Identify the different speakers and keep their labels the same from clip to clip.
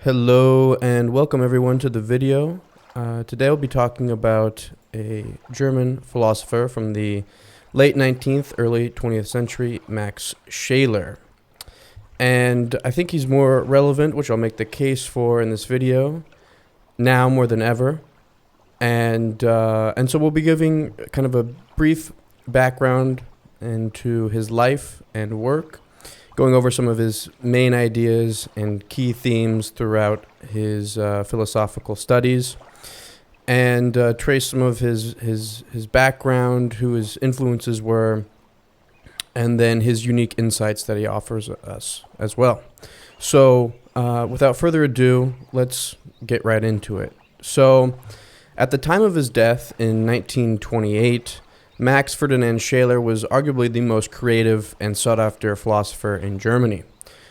Speaker 1: Hello and welcome everyone to the video. Today I'll be talking about a German philosopher from the late 19th, early 20th century, Max Scheler. And I think he's more relevant, which I'll make the case for in this video, now more than ever. And so we'll be giving kind of a brief background into his life and work, going over some of his main ideas and key themes throughout his philosophical studies, and trace some of his background, who his influences were, and then his unique insights that he offers us as well. So without further ado, let's get right into it. So at the time of his death in 1928, Max Ferdinand Scheler was arguably the most creative and sought-after philosopher in Germany.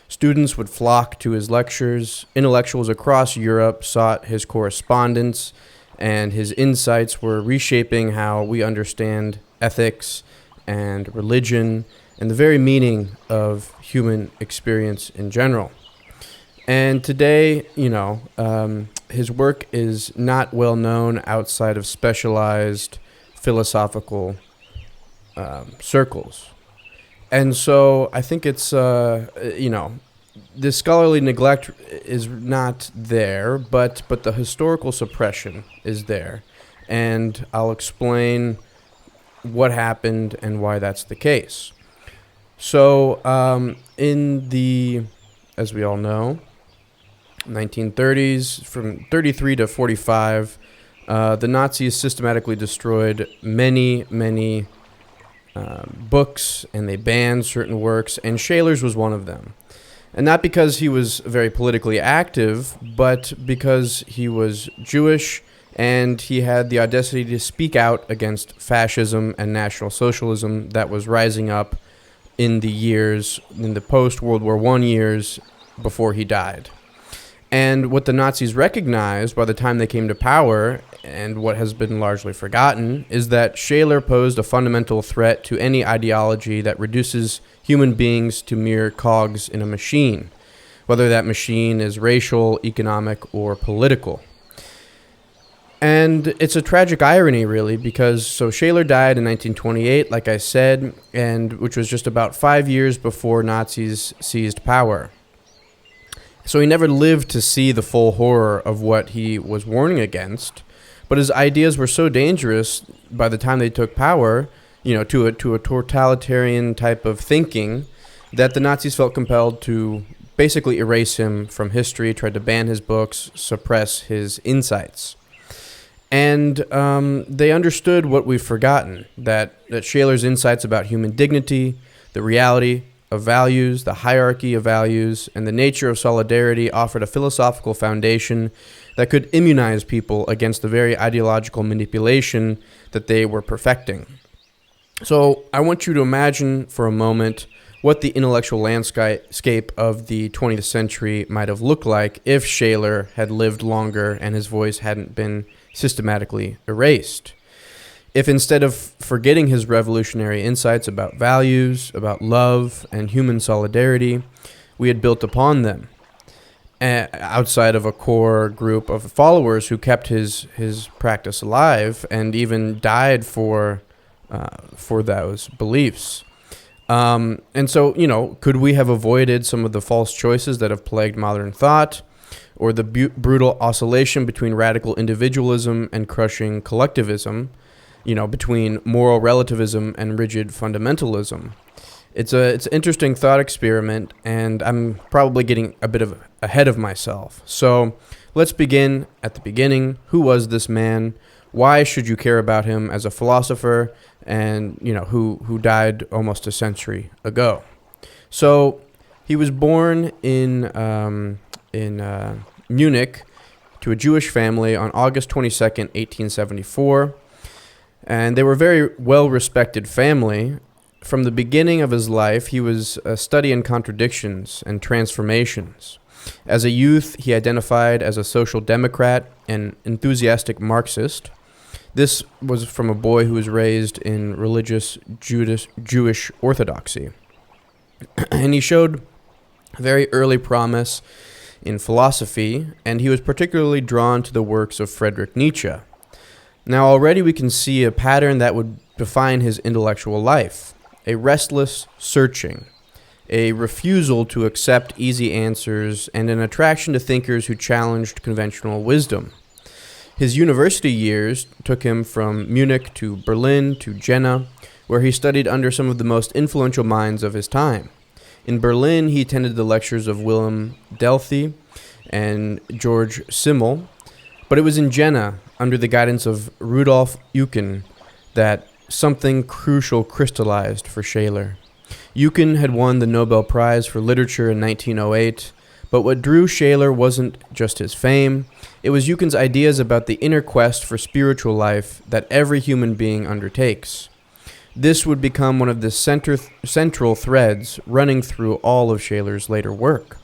Speaker 1: Students would flock to his lectures. Intellectuals across Europe sought his correspondence, and his insights were reshaping how we understand ethics and religion and the very meaning of human experience in general. And today, his work is not well known outside of specialized philosophical circles. And so I think it's, the scholarly neglect is not there, but the historical suppression is there. And I'll explain what happened and why that's the case. So as we all know, 1930s, from 33 to 45, the Nazis systematically destroyed many books, and they banned certain works, and Scheler's was one of them. And not because he was very politically active, but because he was Jewish, and he had the audacity to speak out against fascism and National Socialism that was rising up in the post-World War I years before he died. And what the Nazis recognized by the time they came to power, and what has been largely forgotten, is that Scheler posed a fundamental threat to any ideology that reduces human beings to mere cogs in a machine, whether that machine is racial, economic, or political. And it's a tragic irony, really, because Scheler died in 1928, like I said, which was just about 5 years before Nazis seized power. So he never lived to see the full horror of what he was warning against, but his ideas were so dangerous by the time they took power, to a totalitarian type of thinking, that the Nazis felt compelled to basically erase him from history, tried to ban his books, suppress his insights. And they understood what we've forgotten, that Scheler's insights about human dignity, the reality of values, the hierarchy of values, and the nature of solidarity offered a philosophical foundation that could immunize people against the very ideological manipulation that they were perfecting. So I want you to imagine for a moment what the intellectual landscape of the 20th century might have looked like if Scheler had lived longer and his voice hadn't been systematically erased. If instead of forgetting his revolutionary insights about values, about love, and human solidarity, we had built upon them, outside of a core group of followers who kept his practice alive and even died for those beliefs. And so, could we have avoided some of the false choices that have plagued modern thought, or the brutal oscillation between radical individualism and crushing collectivism, between moral relativism and rigid fundamentalism? It's an interesting thought experiment, and I'm probably getting a bit ahead of myself. So let's begin at the beginning. Who was this man? Why should you care about him as a philosopher, and who died almost a century ago? So he was born in Munich to a Jewish family on August 22nd, 1874. And they were a very well-respected family. From the beginning of his life, he was studying contradictions and transformations. As a youth, he identified as a social democrat and enthusiastic Marxist. This was from a boy who was raised in religious Jewish orthodoxy. And he showed very early promise in philosophy, and he was particularly drawn to the works of Friedrich Nietzsche. Now, already we can see a pattern that would define his intellectual life: a restless searching, a refusal to accept easy answers, and an attraction to thinkers who challenged conventional wisdom. His university years took him from Munich to Berlin to Jena, where he studied under some of the most influential minds of his time. In Berlin, he attended the lectures of Wilhelm Delphi and George Simmel, but it was in Jena, under the guidance of Rudolf Eucken, that something crucial crystallized for Scheler. Eucken had won the Nobel Prize for Literature in 1908, but what drew Scheler wasn't just his fame. It was Eucken's ideas about the inner quest for spiritual life that every human being undertakes. This would become one of the central threads running through all of Scheler's later work.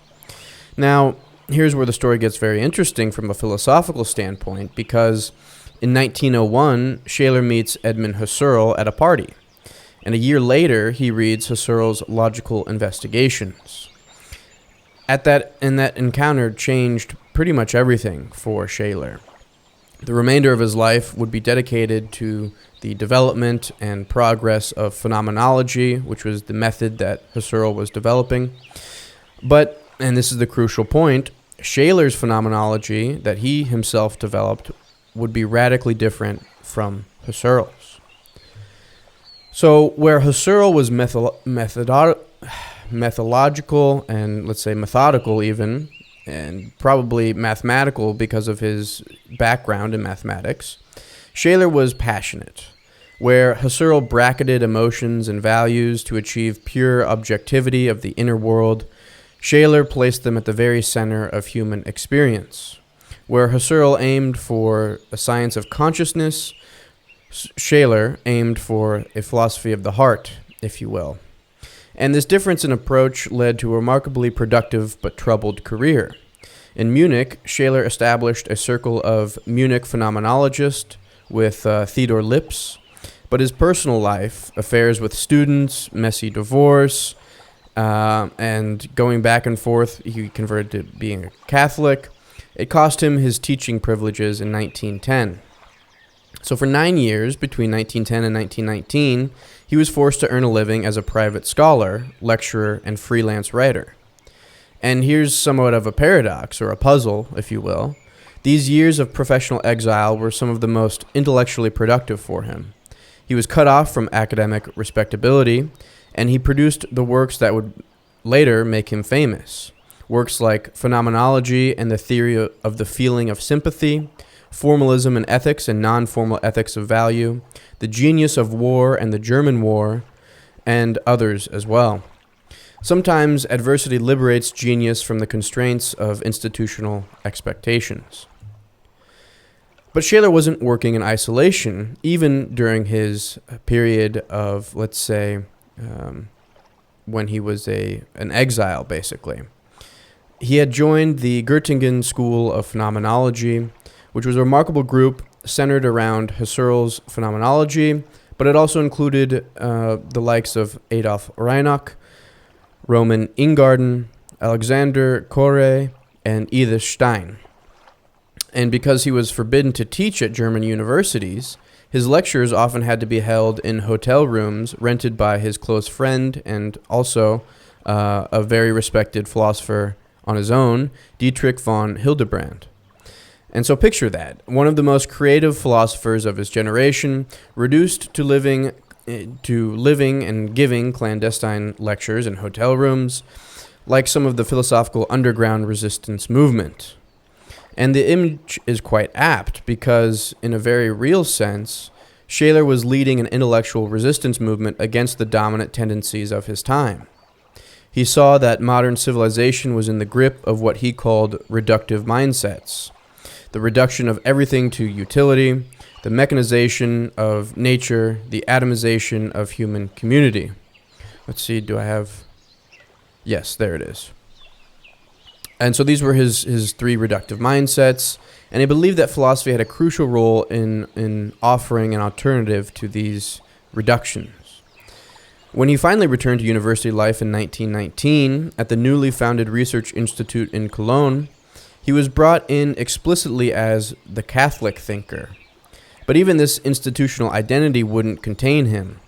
Speaker 1: Now, here's where the story gets very interesting from a philosophical standpoint, because in 1901, Scheler meets Edmund Husserl at a party, and a year later, he reads Husserl's Logical Investigations. That encounter changed pretty much everything for Scheler. The remainder of his life would be dedicated to the development and progress of phenomenology, which was the method that Husserl was developing. But, and this is the crucial point, Scheler's phenomenology that he himself developed would be radically different from Husserl's. So, where Husserl was methodological and, let's say, methodical even, and probably mathematical because of his background in mathematics, Scheler was passionate. Where Husserl bracketed emotions and values to achieve pure objectivity of the inner world, Scheler placed them at the very center of human experience. Where Husserl aimed for a science of consciousness, Scheler aimed for a philosophy of the heart, if you will. And this difference in approach led to a remarkably productive but troubled career. In Munich, Scheler established a circle of Munich phenomenologists with Theodor Lipps, but his personal life, affairs with students, messy divorce, and going back and forth, he converted to being a Catholic. It cost him his teaching privileges in 1910. So for 9 years, between 1910 and 1919, he was forced to earn a living as a private scholar, lecturer, and freelance writer. And here's somewhat of a paradox, or a puzzle, if you will. These years of professional exile were some of the most intellectually productive for him. He was cut off from academic respectability, and he produced the works that would later make him famous. Works like Phenomenology and the Theory of the Feeling of Sympathy, Formalism and Ethics and Non-Formal Ethics of Value, The Genius of War and the German War, and others as well. Sometimes adversity liberates genius from the constraints of institutional expectations. But Scheler wasn't working in isolation, even during his period of, let's say, when he was an exile, basically. He had joined the Göttingen School of Phenomenology, which was a remarkable group centered around Husserl's phenomenology, but it also included the likes of Adolf Reinach, Roman Ingarden, Alexander Corre, and Edith Stein. And because he was forbidden to teach at German universities, his lectures often had to be held in hotel rooms rented by his close friend and also a very respected philosopher on his own, Dietrich von Hildebrand. And so picture that, one of the most creative philosophers of his generation, reduced to living and giving clandestine lectures in hotel rooms, like some of the philosophical underground resistance movement. And the image is quite apt because, in a very real sense, Scheler was leading an intellectual resistance movement against the dominant tendencies of his time. He saw that modern civilization was in the grip of what he called reductive mindsets, the reduction of everything to utility, the mechanization of nature, the atomization of human community. Let's see, do I have... Yes, there it is. And so these were his three reductive mindsets, and he believed that philosophy had a crucial role in offering an alternative to these reductions. When he finally returned to university life in 1919 at the newly founded Research Institute in Cologne, he was brought in explicitly as the Catholic thinker. But even this institutional identity wouldn't contain him.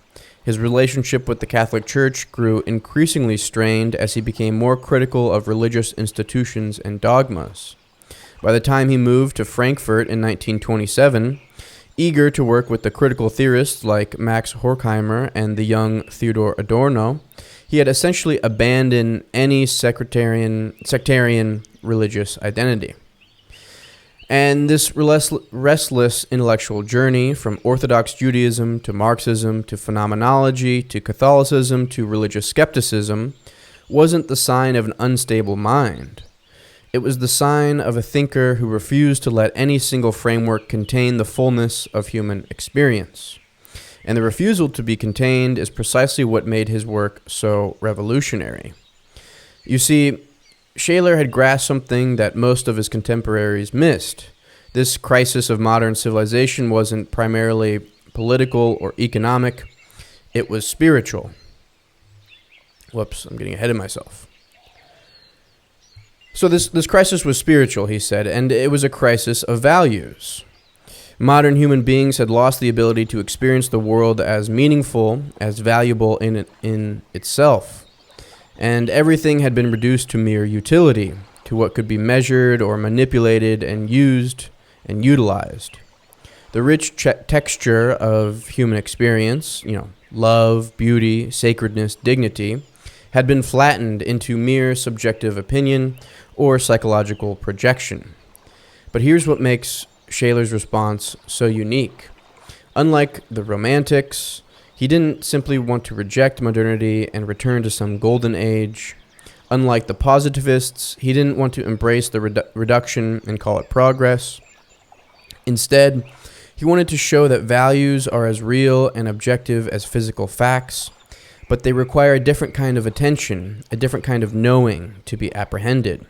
Speaker 1: His relationship with the Catholic Church grew increasingly strained as he became more critical of religious institutions and dogmas. By the time he moved to Frankfurt in 1927, eager to work with the critical theorists like Max Horkheimer and the young Theodor Adorno, he had essentially abandoned any sectarian religious identity. And this restless intellectual journey from Orthodox Judaism to Marxism to Phenomenology to Catholicism to religious skepticism wasn't the sign of an unstable mind. It was the sign of a thinker who refused to let any single framework contain the fullness of human experience. And the refusal to be contained is precisely what made his work so revolutionary. You see, Scheler had grasped something that most of his contemporaries missed. This crisis of modern civilization wasn't primarily political or economic, it was spiritual. Whoops, I'm getting ahead of myself. So this crisis was spiritual, he said, and it was a crisis of values. Modern human beings had lost the ability to experience the world as meaningful, as valuable in itself. And everything had been reduced to mere utility, to what could be measured or manipulated and used and utilized. The rich texture of human experience, love, beauty, sacredness, dignity, had been flattened into mere subjective opinion or psychological projection. But here's what makes Scheler's response so unique. Unlike the Romantics, he didn't simply want to reject modernity and return to some golden age. Unlike the positivists, he didn't want to embrace the reduction and call it progress. Instead, he wanted to show that values are as real and objective as physical facts, but they require a different kind of attention, a different kind of knowing to be apprehended.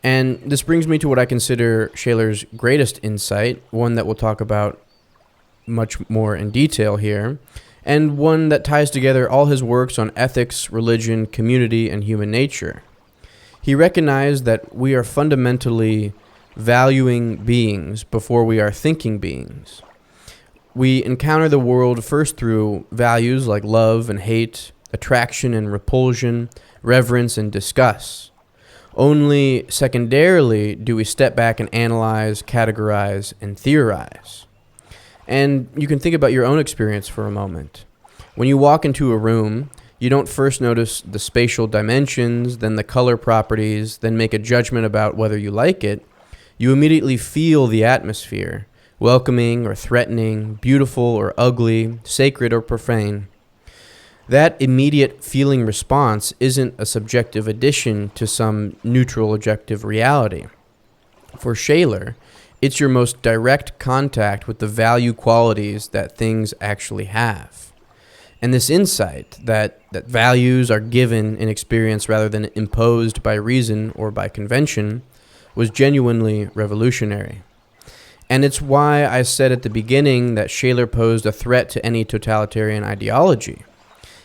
Speaker 1: And this brings me to what I consider Scheler's greatest insight, one that we'll talk about much more in detail here, and one that ties together all his works on ethics, religion, community, and human nature. He recognized that we are fundamentally valuing beings before we are thinking beings. We encounter the world first through values like love and hate, attraction and repulsion, reverence and disgust. Only secondarily do we step back and analyze, categorize, and theorize. And you can think about your own experience for a moment. When you walk into a room, you don't first notice the spatial dimensions, then the color properties, then make a judgment about whether you like it. You immediately feel the atmosphere, welcoming or threatening, beautiful or ugly, sacred or profane. That immediate feeling response isn't a subjective addition to some neutral objective reality. For Scheler, it's your most direct contact with the value qualities that things actually have. And this insight that values are given in experience rather than imposed by reason or by convention was genuinely revolutionary. And it's why I said at the beginning that Scheler posed a threat to any totalitarian ideology.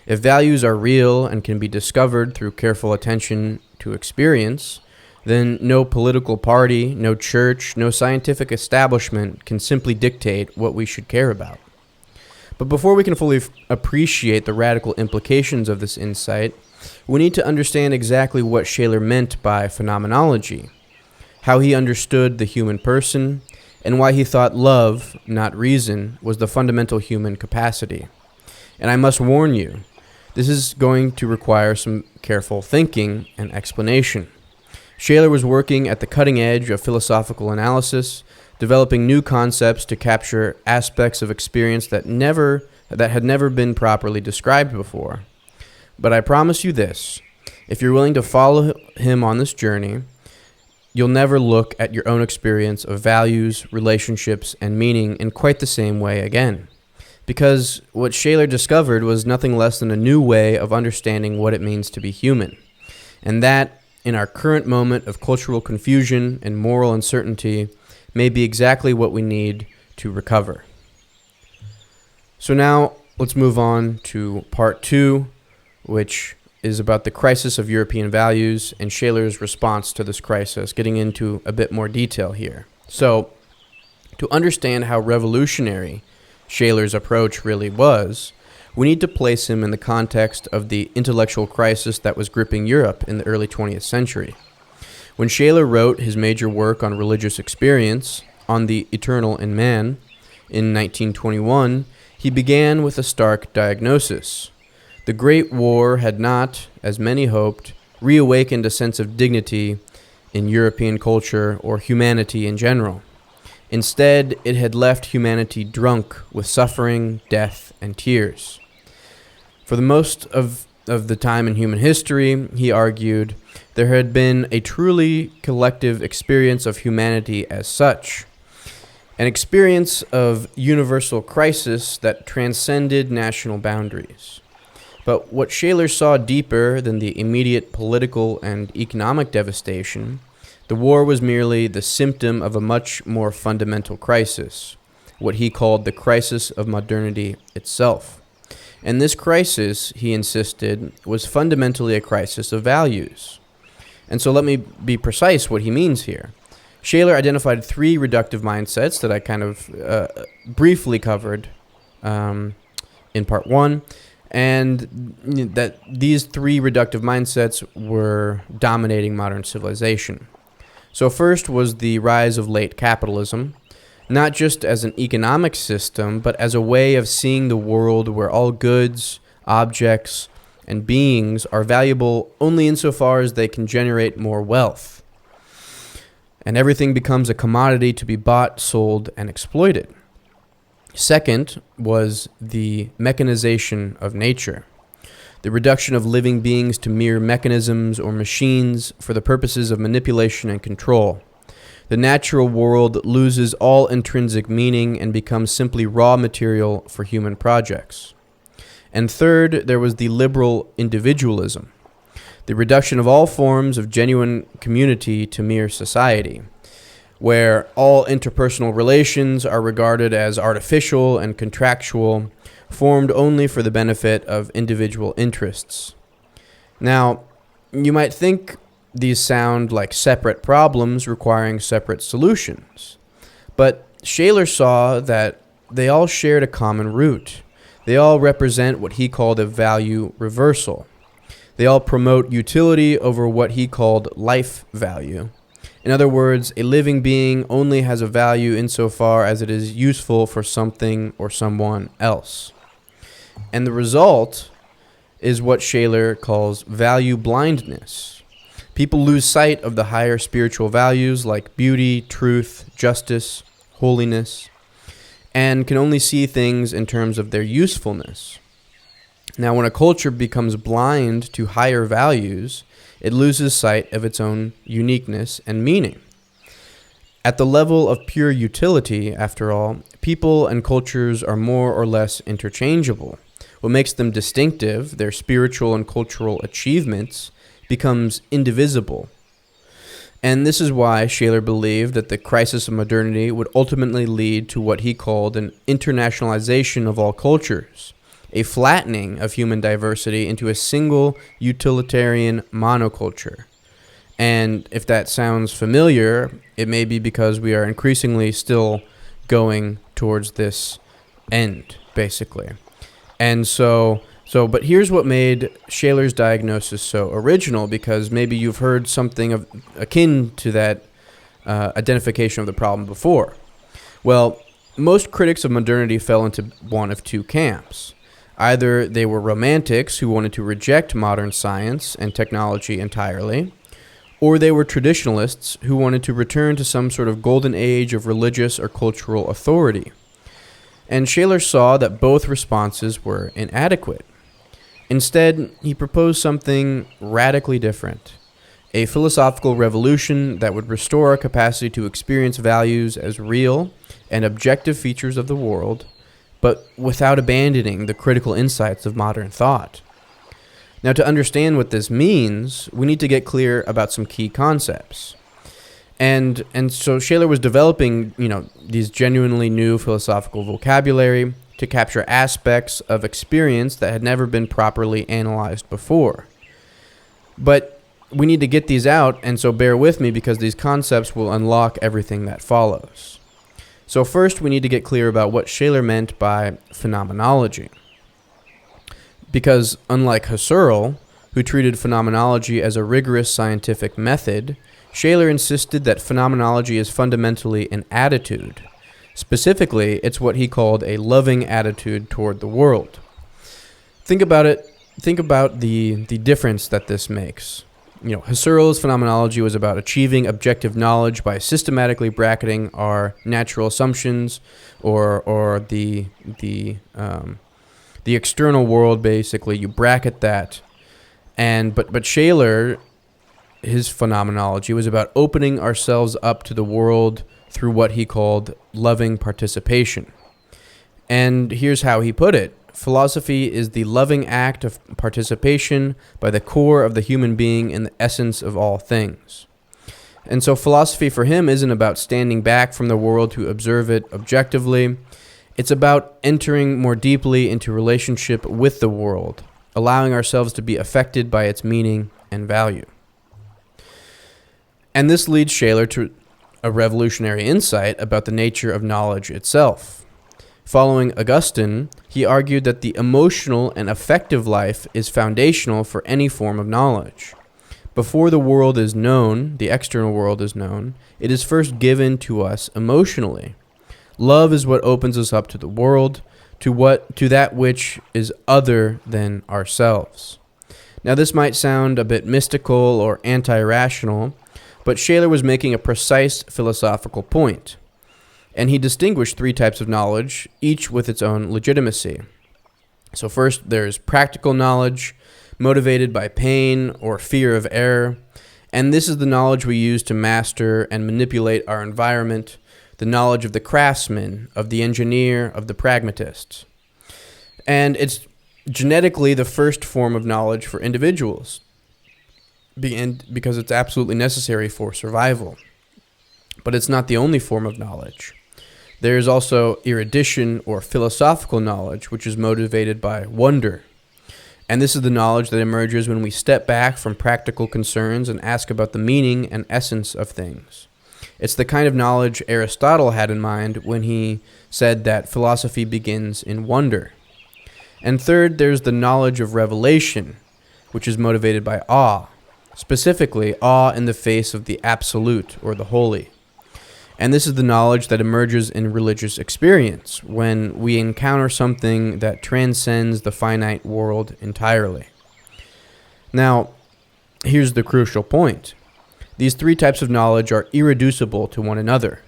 Speaker 1: If values are real and can be discovered through careful attention to experience, then no political party, no church, no scientific establishment can simply dictate what we should care about. But before we can fully appreciate the radical implications of this insight, we need to understand exactly what Scheler meant by phenomenology, how he understood the human person, and why he thought love, not reason, was the fundamental human capacity. And I must warn you, this is going to require some careful thinking and explanation. Scheler was working at the cutting edge of philosophical analysis, developing new concepts to capture aspects of experience that had never been properly described before. But I promise you this, if you're willing to follow him on this journey, you'll never look at your own experience of values, relationships, and meaning in quite the same way again. Because what Scheler discovered was nothing less than a new way of understanding what it means to be human. And that, in our current moment of cultural confusion and moral uncertainty, may be exactly what we need to recover. So now, let's move on to part 2, which is about the crisis of European values and Scheler's response to this crisis, getting into a bit more detail here. So, to understand how revolutionary Scheler's approach really was, we need to place him in the context of the intellectual crisis that was gripping Europe in the early 20th century. When Scheler wrote his major work on religious experience, On the Eternal in Man, in 1921, he began with a stark diagnosis. The Great War had not, as many hoped, reawakened a sense of dignity in European culture or humanity in general. Instead, it had left humanity drunk with suffering, death, and tears. For the most of the time in human history, he argued, there had been a truly collective experience of humanity as such, an experience of universal crisis that transcended national boundaries. But what Scheler saw deeper than the immediate political and economic devastation, the war was merely the symptom of a much more fundamental crisis, what he called the crisis of modernity itself. And this crisis, he insisted, was fundamentally a crisis of values. And so let me be precise what he means here. Scheler identified 3 reductive mindsets that I kind of briefly covered in part 1, and that these 3 reductive mindsets were dominating modern civilization. So first was the rise of late capitalism, not just as an economic system, but as a way of seeing the world where all goods, objects, and beings are valuable only insofar as they can generate more wealth. And everything becomes a commodity to be bought, sold, and exploited. Second was the mechanization of nature, the reduction of living beings to mere mechanisms or machines for the purposes of manipulation and control. The natural world loses all intrinsic meaning and becomes simply raw material for human projects. And third, there was the liberal individualism, the reduction of all forms of genuine community to mere society, where all interpersonal relations are regarded as artificial and contractual, formed only for the benefit of individual interests. Now, you might think these sound like separate problems requiring separate solutions, but Scheler saw that they all shared a common root. They all represent what he called a value reversal. They all promote utility over what he called life value. In other words, a living being only has a value insofar as it is useful for something or someone else. And the result is what Scheler calls value blindness. People lose sight of the higher spiritual values like beauty, truth, justice, holiness, and can only see things in terms of their usefulness. Now, when a culture becomes blind to higher values, it loses sight of its own uniqueness and meaning. At the level of pure utility, after all, people and cultures are more or less interchangeable. What makes them distinctive, their spiritual and cultural achievements, becomes indivisible. And this is why Scheler believed that the crisis of modernity would ultimately lead to what he called an internationalization of all cultures, a flattening of human diversity into a single utilitarian monoculture. And if that sounds familiar, it may be because we are increasingly still going towards this end, basically. And but here's what made Scheler's diagnosis so original, because maybe you've heard something akin to that identification of the problem before. Well, most critics of modernity fell into one of 2 camps. Either they were romantics who wanted to reject modern science and technology entirely, or they were traditionalists who wanted to return to some sort of golden age of religious or cultural authority. And Scheler saw that both responses were inadequate. Instead, he proposed something radically different, a philosophical revolution that would restore our capacity to experience values as real and objective features of the world, but without abandoning the critical insights of modern thought. Now, to understand what this means, we need to get clear about some key concepts. And so Scheler was developing, these genuinely new philosophical vocabulary, to capture aspects of experience that had never been properly analyzed before. But we need to get these out, and so bear with me because these concepts will unlock everything that follows. So first, we need to get clear about what Scheler meant by phenomenology. Because unlike Husserl, who treated phenomenology as a rigorous scientific method, Scheler insisted that phenomenology is fundamentally an attitude. Specifically, it's what he called a loving attitude toward the world. Think about it. Think about the difference that this makes. Husserl's phenomenology was about achieving objective knowledge by systematically bracketing our natural assumptions or the external world. Basically, you bracket that, but Scheler, his phenomenology was about opening ourselves up to the world through what he called loving participation. And here's how he put it. Philosophy is the loving act of participation by the core of the human being in the essence of all things. And so philosophy for him isn't about standing back from the world to observe it objectively. It's about entering more deeply into relationship with the world, allowing ourselves to be affected by its meaning and value. And this leads Scheler to a revolutionary insight about the nature of knowledge itself. Following Augustine, he argued that the emotional and affective life is foundational for any form of knowledge. Before the world is known, the external world is known, it is first given to us emotionally. Love is what opens us up to the world, to that which is other than ourselves. Now this might sound a bit mystical or anti-rational, but Scheler was making a precise philosophical point. And he distinguished three types of knowledge, each with its own legitimacy. So first, there's practical knowledge, motivated by pain or fear of error. And this is the knowledge we use to master and manipulate our environment, the knowledge of the craftsman, of the engineer, of the pragmatist. And it's genetically the first form of knowledge for individuals, because it's absolutely necessary for survival. But it's not the only form of knowledge. There is also erudition or philosophical knowledge, which is motivated by wonder. And this is the knowledge that emerges when we step back from practical concerns and ask about the meaning and essence of things. It's the kind of knowledge Aristotle had in mind when he said that philosophy begins in wonder. And third, there's the knowledge of revelation, which is motivated by awe. Specifically, awe in the face of the absolute or the holy. And this is the knowledge that emerges in religious experience when we encounter something that transcends the finite world entirely. Now, here's the crucial point. These three types of knowledge are irreducible to one another.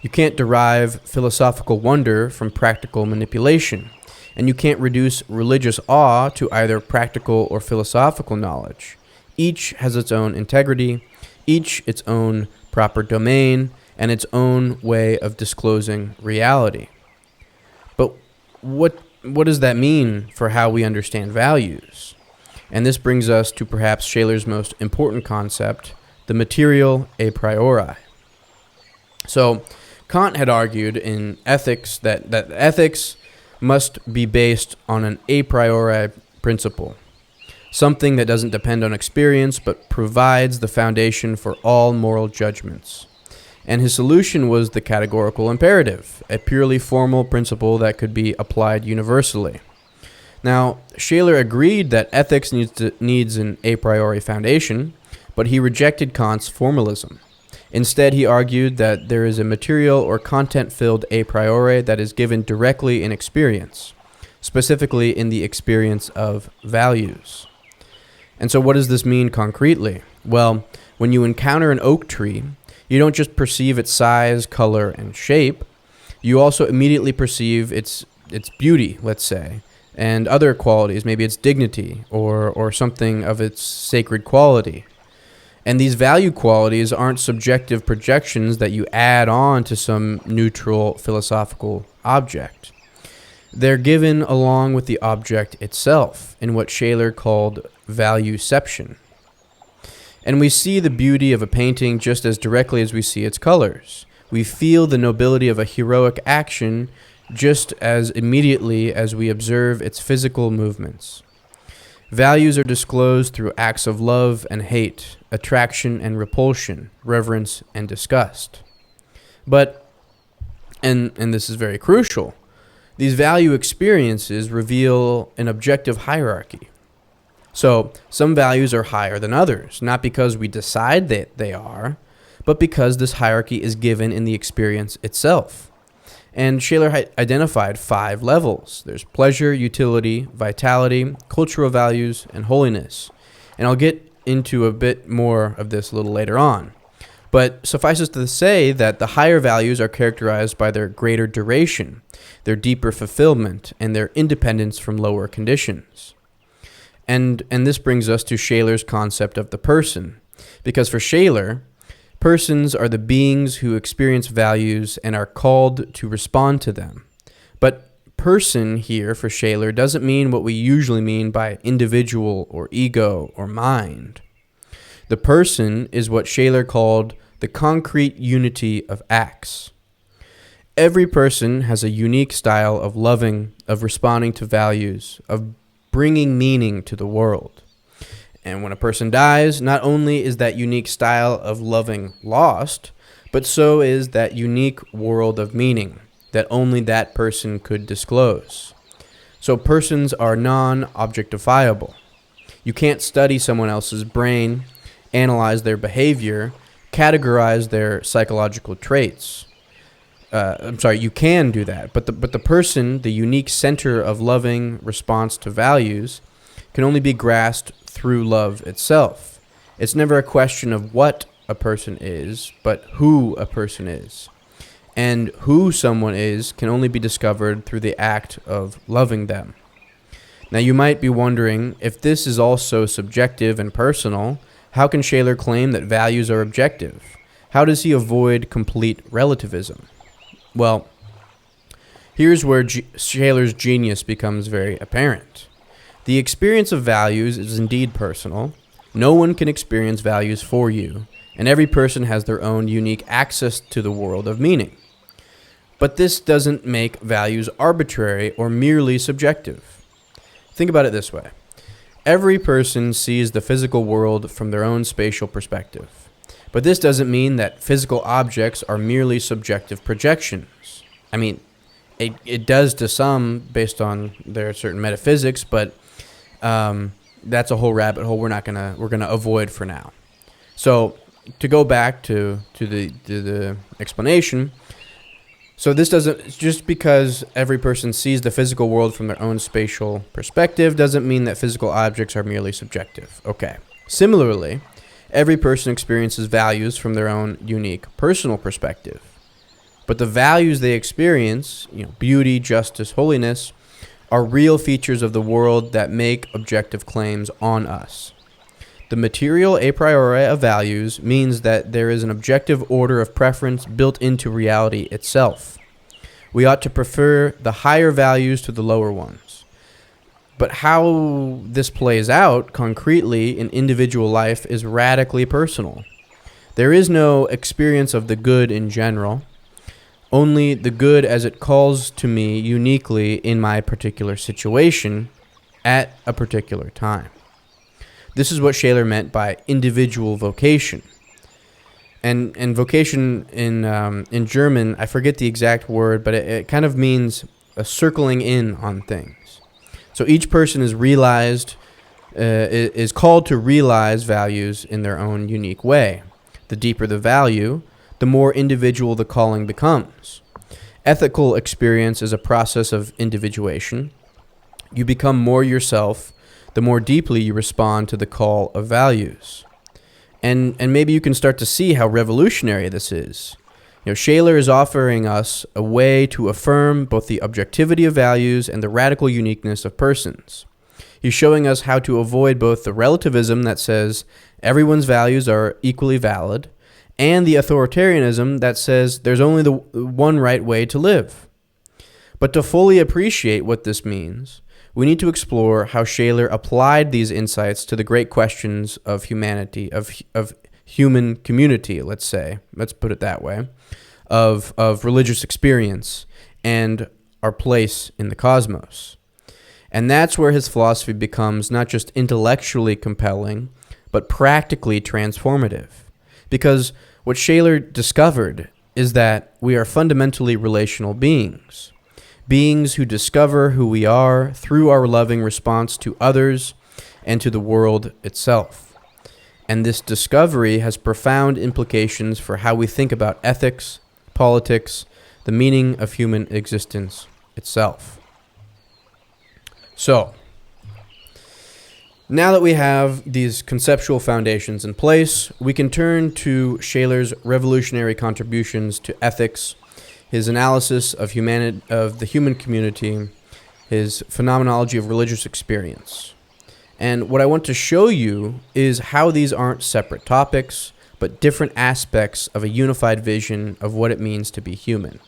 Speaker 1: You can't derive philosophical wonder from practical manipulation, and you can't reduce religious awe to either practical or philosophical knowledge. Each has its own integrity, each its own proper domain, and its own way of disclosing reality. But what does that mean for how we understand values? And this brings us to perhaps Scheler's most important concept, the material a priori. So Kant had argued in ethics that ethics must be based on an a priori principle. Something that doesn't depend on experience, but provides the foundation for all moral judgments. And his solution was the categorical imperative, a purely formal principle that could be applied universally. Now, Scheler agreed that ethics needs an a priori foundation, but he rejected Kant's formalism. Instead, he argued that there is a material or content-filled a priori that is given directly in experience, specifically in the experience of values. And so what does this mean concretely? Well, when you encounter an oak tree, you don't just perceive its size, color, and shape. You also immediately perceive its beauty, let's say, and other qualities, maybe its dignity or something of its sacred quality. And these value qualities aren't subjective projections that you add on to some neutral philosophical object. They're given along with the object itself in what Scheler called valueception. And we see the beauty of a painting just as directly as we see its colors. We feel the nobility of a heroic action just as immediately as we observe its physical movements. Values are disclosed through acts of love and hate, attraction and repulsion, reverence and disgust. But, and this is very crucial, these value experiences reveal an objective hierarchy. So, some values are higher than others, not because we decide that they are, but because this hierarchy is given in the experience itself. And Scheler identified 5 levels. There's pleasure, utility, vitality, cultural values, and holiness. And I'll get into a bit more of this a little later on. But suffices to say that the higher values are characterized by their greater duration, their deeper fulfillment, and their independence from lower conditions. And this brings us to Scheler's concept of the person. Because for Scheler, persons are the beings who experience values and are called to respond to them. But person here for Scheler doesn't mean what we usually mean by individual or ego or mind. The person is what Scheler called the concrete unity of acts. Every person has a unique style of loving, of responding to values, of bringing meaning to the world. And when a person dies, not only is that unique style of loving lost, but so is that unique world of meaning that only that person could disclose. So persons are non-objectifiable. You can't study someone else's brain, analyze their behavior, categorize their psychological traits. You can do that, but the person, the unique center of loving response to values, can only be grasped through love itself. It's never a question of what a person is, but who a person is. And who someone is can only be discovered through the act of loving them. Now you might be wondering, if this is also subjective and personal, how can Scheler claim that values are objective? How does he avoid complete relativism? Well, here's where Scheler's genius becomes very apparent. The experience of values is indeed personal. No one can experience values for you, and every person has their own unique access to the world of meaning. But this doesn't make values arbitrary or merely subjective. Think about it this way. Every person sees the physical world from their own spatial perspective. But this doesn't mean that physical objects are merely subjective projections. I mean, it does to some based on their certain metaphysics, but that's a whole rabbit hole we're gonna avoid for now. So to go back to the explanation, so this doesn't, just because every person sees the physical world from their own spatial perspective doesn't mean that physical objects are merely subjective. Okay. Similarly, every person experiences values from their own unique personal perspective. But the values they experience, beauty, justice, holiness, are real features of the world that make objective claims on us. The material a priori of values means that there is an objective order of preference built into reality itself. We ought to prefer the higher values to the lower ones. But how this plays out concretely in individual life is radically personal. There is no experience of the good in general, only the good as it calls to me uniquely in my particular situation at a particular time. This is what Scheler meant by individual vocation. And vocation in German, I forget the exact word, but it kind of means a circling in on things. So each person is called to realize values in their own unique way. The deeper the value, the more individual the calling becomes. Ethical experience is a process of individuation. You become more yourself the more deeply you respond to the call of values. And maybe you can start to see how revolutionary this is. Scheler is offering us a way to affirm both the objectivity of values and the radical uniqueness of persons. He's showing us how to avoid both the relativism that says everyone's values are equally valid and the authoritarianism that says there's only the one right way to live. But to fully appreciate what this means, we need to explore how Scheler applied these insights to the great questions of humanity, of human community, let's put it that way, of religious experience, and our place in the cosmos. And that's where his philosophy becomes not just intellectually compelling, but practically transformative. Because what Scheler discovered is that we are fundamentally relational beings. Beings who discover who we are through our loving response to others and to the world itself. And this discovery has profound implications for how we think about ethics, politics, the meaning of human existence itself. So, now that we have these conceptual foundations in place, we can turn to Scheler's revolutionary contributions to ethics, his analysis of the human community, his phenomenology of religious experience. And what I want to show you is how these aren't separate topics, but different aspects of a unified vision of what it means to be human.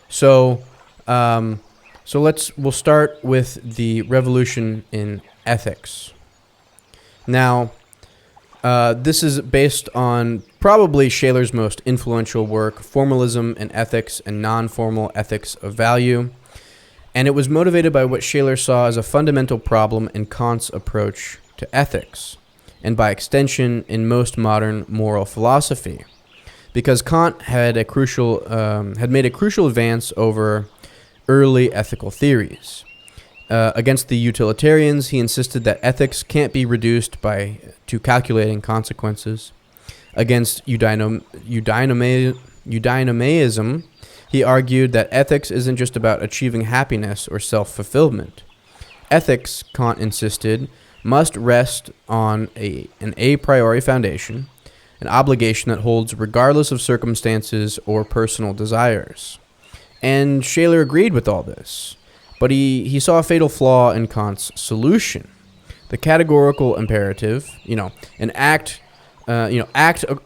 Speaker 1: So we'll start with the revolution in ethics. Now, this is based on probably Scheler's most influential work, Formalism and Ethics and Non-Formal Ethics of Value. And it was motivated by what Scheler saw as a fundamental problem in Kant's approach to ethics, and by extension in most modern moral philosophy. Because Kant had made a crucial advance over early ethical theories. Against the utilitarians, he insisted that ethics can't be reduced to calculating consequences. Against eudaimonism, he argued that ethics isn't just about achieving happiness or self-fulfillment. Ethics, Kant insisted, must rest on an a priori foundation, an obligation that holds regardless of circumstances or personal desires. And Scheler agreed with all this. But he saw a fatal flaw in Kant's solution. The categorical imperative, act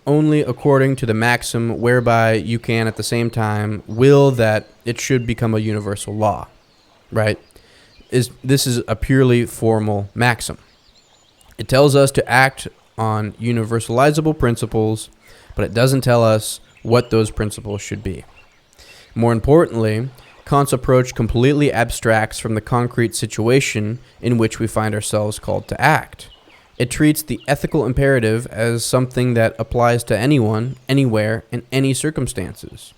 Speaker 1: only according to the maxim whereby you can at the same time will that it should become a universal law, right? This is a purely formal maxim. It tells us to act on universalizable principles, but it doesn't tell us what those principles should be. More importantly, Kant's approach completely abstracts from the concrete situation in which we find ourselves called to act. It treats the ethical imperative as something that applies to anyone, anywhere, in any circumstances.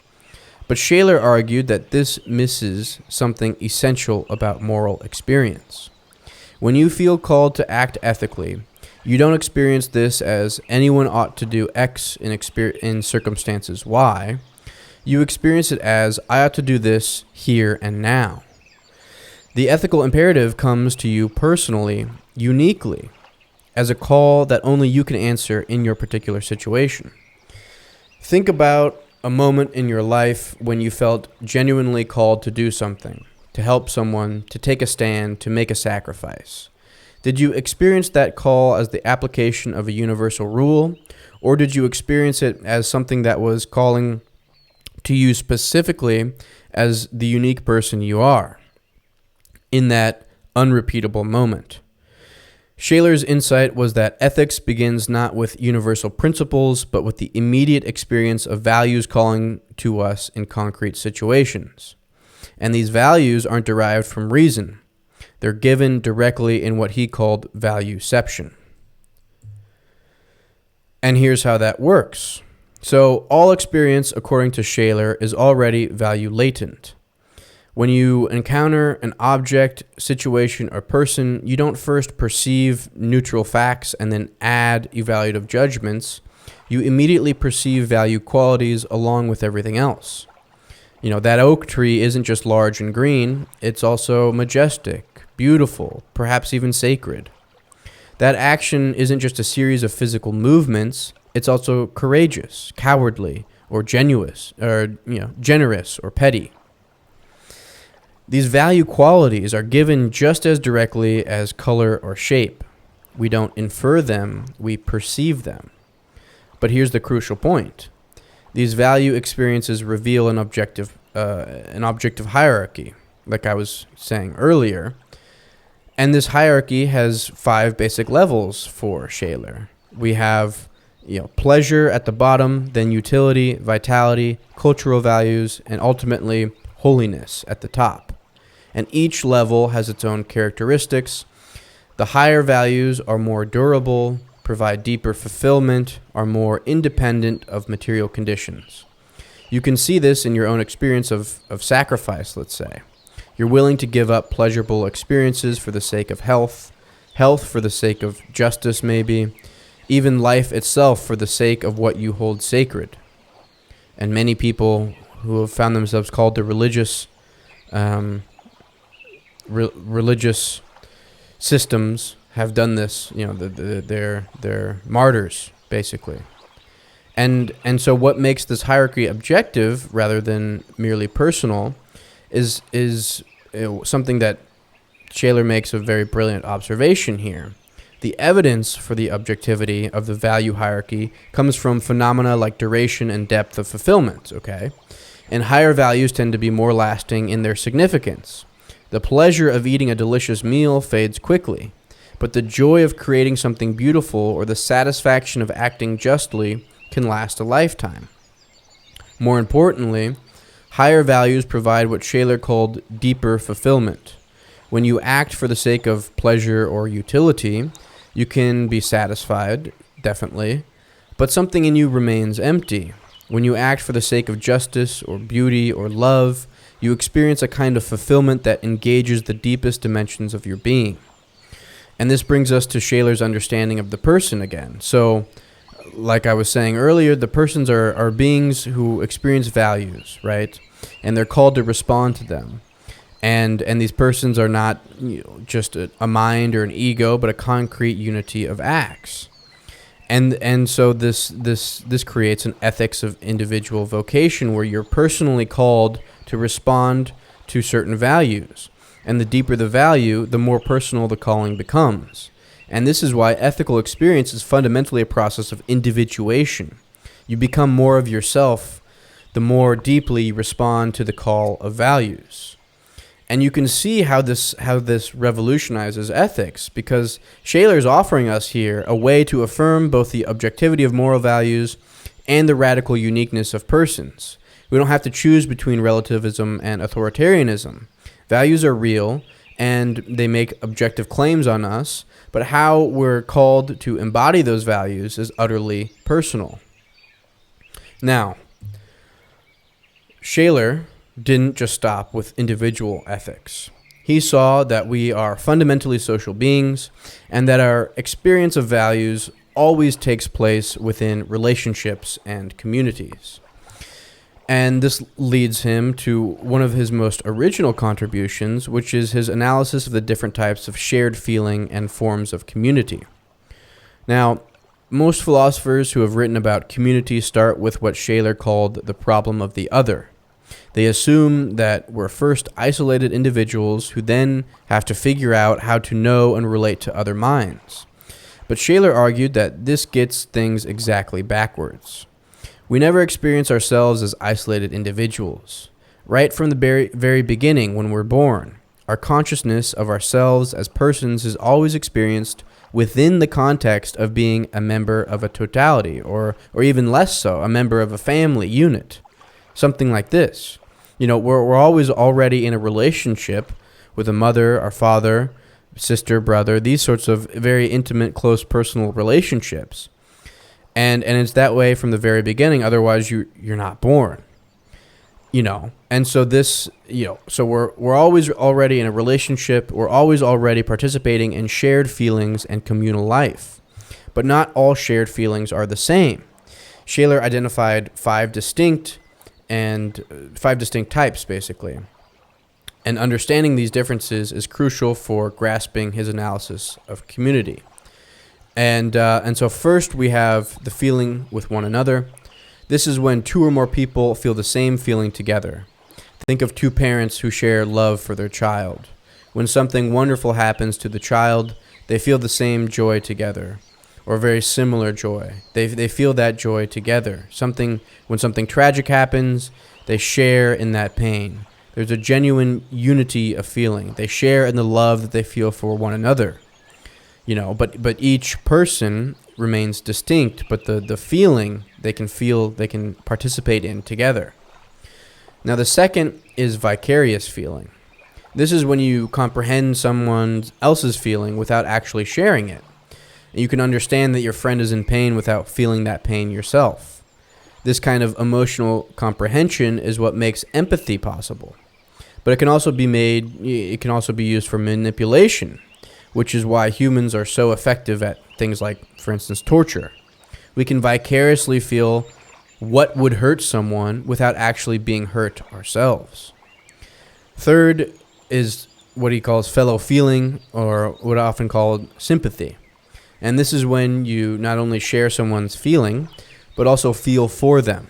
Speaker 1: But Scheler argued that this misses something essential about moral experience. When you feel called to act ethically, you don't experience this as anyone ought to do X in circumstances Y. You experience it as, I ought to do this here and now. The ethical imperative comes to you personally, uniquely, as a call that only you can answer in your particular situation. Think about a moment in your life when you felt genuinely called to do something, to help someone, to take a stand, to make a sacrifice. Did you experience that call as the application of a universal rule, or did you experience it as something that was calling to you specifically as the unique person you are in that unrepeatable moment? Scheler's insight was that ethics begins not with universal principles, but with the immediate experience of values calling to us in concrete situations. And these values aren't derived from reason. They're given directly in what he called valueception. And here's how that works. So all experience, according to Scheler, is already value latent. When you encounter an object, situation, or person, you don't first perceive neutral facts and then add evaluative judgments. You immediately perceive value qualities along with everything else. That oak tree isn't just large and green, it's also majestic, beautiful, perhaps even sacred. That action isn't just a series of physical movements, it's also generous or petty. These value qualities are given just as directly as color or shape. We don't infer them, we perceive them. But here's the crucial point. These value experiences reveal an objective hierarchy, like I was saying earlier. And this hierarchy has 5 basic levels for Scheler. We have pleasure at the bottom, then utility, vitality, cultural values, and ultimately holiness at the top. and each level has its own characteristics. The higher values are more durable, provide deeper fulfillment, are more independent of material conditions. You can see this in your own experience of sacrifice, let's say. You're willing to give up pleasurable experiences for the sake of health for the sake of justice maybe, even life itself for the sake of what you hold sacred. And many people who have found themselves called to religious systems have done this. They're martyrs, basically. And so what makes this hierarchy objective rather than merely personal is something that Scheler makes a very brilliant observation here. The evidence for the objectivity of the value hierarchy comes from phenomena like duration and depth of fulfillment, okay? And higher values tend to be more lasting in their significance. The pleasure of eating a delicious meal fades quickly, but the joy of creating something beautiful or the satisfaction of acting justly can last a lifetime. More importantly, higher values provide what Scheler called deeper fulfillment. When you act for the sake of pleasure or utility, you can be satisfied, definitely, but something in you remains empty. When you act for the sake of justice or beauty or love, you experience a kind of fulfillment that engages the deepest dimensions of your being. And this brings us to Scheler's understanding of the person again. So, like I was saying earlier, the persons are beings who experience values, right? And they're called to respond to them. And these persons are not just a mind or an ego, but a concrete unity of acts. And so this creates an ethics of individual vocation where you're personally called to respond to certain values. And the deeper the value, the more personal the calling becomes. And this is why ethical experience is fundamentally a process of individuation. You become more of yourself the more deeply you respond to the call of values. And you can see how this revolutionizes ethics, because Scheler is offering us here a way to affirm both the objectivity of moral values and the radical uniqueness of persons. We don't have to choose between relativism and authoritarianism. Values are real, and they make objective claims on us, but how we're called to embody those values is utterly personal. Now, Scheler didn't just stop with individual ethics. He saw that we are fundamentally social beings and that our experience of values always takes place within relationships and communities. And this leads him to one of his most original contributions, which is his analysis of the different types of shared feeling and forms of community. Now, most philosophers who have written about community start with what Scheler called the problem of the other. They assume that we're first isolated individuals who then have to figure out how to know and relate to other minds. But Scheler argued that this gets things exactly backwards. We never experience ourselves as isolated individuals. Right from the very beginning, when we're born, our consciousness of ourselves as persons is always experienced within the context of being a member of a totality, or even less so, a member of a family unit. Something like this. We're always already in a relationship with a mother, our father, sister, brother, these sorts of very intimate, close, personal relationships. And it's that way from the very beginning, otherwise you're not born. And so this, so we're always already in a relationship, we're always already participating in shared feelings and communal life. But not all shared feelings are the same. Scheler identified five distinct types, basically. And understanding these differences is crucial for grasping his analysis of community. And so first we have the feeling with one another. This is when two or more people feel the same feeling together. Think of two parents who share love for their child. When something wonderful happens to the child, they feel the same joy together, or very similar joy. They feel that joy together. When something tragic happens, they share in that pain. There's a genuine unity of feeling. They share in the love that they feel for one another. But each person remains distinct, but the feeling they can participate in together. Now the second is vicarious feeling. This is when you comprehend someone else's feeling without actually sharing it. And you can understand that your friend is in pain without feeling that pain yourself. This kind of emotional comprehension is what makes empathy possible. But it can also be used for manipulation, which is why humans are so effective at things like, for instance, torture. We can vicariously feel what would hurt someone without actually being hurt ourselves. Third is what he calls fellow feeling, or what I often called sympathy. And this is when you not only share someone's feeling, but also feel for them.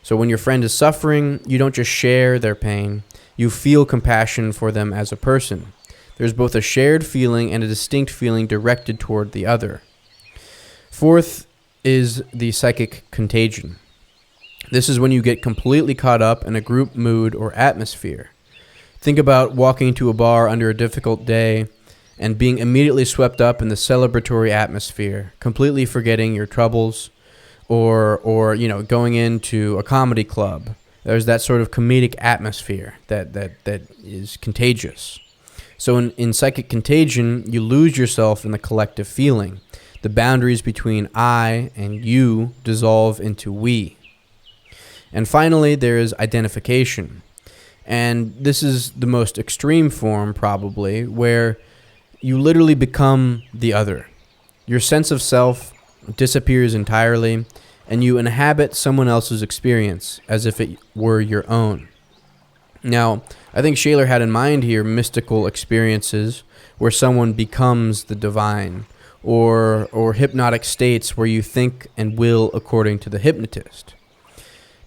Speaker 1: So when your friend is suffering, you don't just share their pain, you feel compassion for them as a person. There's both a shared feeling and a distinct feeling directed toward the other. Fourth is the psychic contagion. This is when you get completely caught up in a group mood or atmosphere. Think about walking to a bar under a difficult day and being immediately swept up in the celebratory atmosphere, completely forgetting your troubles, or going into a comedy club. There's that sort of comedic atmosphere that is contagious. So in psychic contagion, you lose yourself in the collective feeling. The boundaries between I and you dissolve into we. And finally, there is identification. And this is the most extreme form, probably, where you literally become the other. Your sense of self disappears entirely, and you inhabit someone else's experience as if it were your own. Now, I think Scheler had in mind here mystical experiences where someone becomes the divine, or hypnotic states where you think and will according to the hypnotist.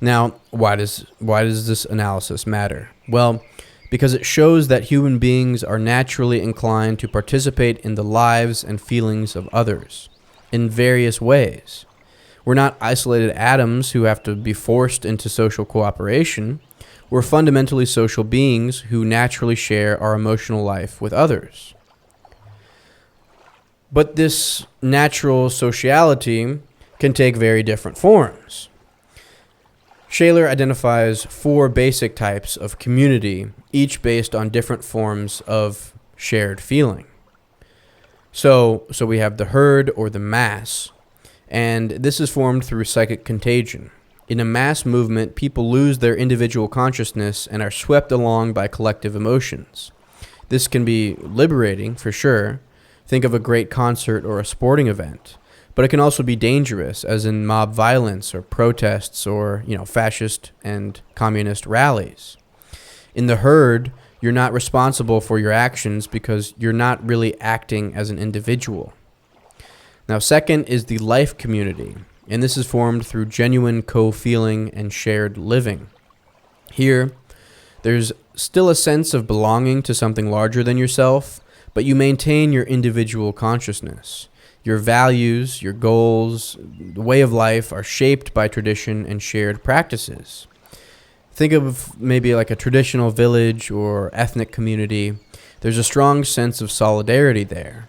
Speaker 1: Now, why does this analysis matter? Well, because it shows that human beings are naturally inclined to participate in the lives and feelings of others in various ways. We're not isolated atoms who have to be forced into social cooperation. We're fundamentally social beings who naturally share our emotional life with others. But this natural sociality can take very different forms. Scheler identifies 4 basic types of community, each based on different forms of shared feeling. So we have the herd or the mass, and this is formed through psychic contagion. In a mass movement, people lose their individual consciousness and are swept along by collective emotions. This can be liberating, for sure. Think of a great concert or a sporting event. But it can also be dangerous, as in mob violence or protests or, fascist and communist rallies. In the herd, you're not responsible for your actions because you're not really acting as an individual. Now, second is the life community, and this is formed through genuine co-feeling and shared living. Here, there's still a sense of belonging to something larger than yourself, but you maintain your individual consciousness. Your values, your goals, the way of life are shaped by tradition and shared practices. Think of maybe like a traditional village or ethnic community. There's a strong sense of solidarity there,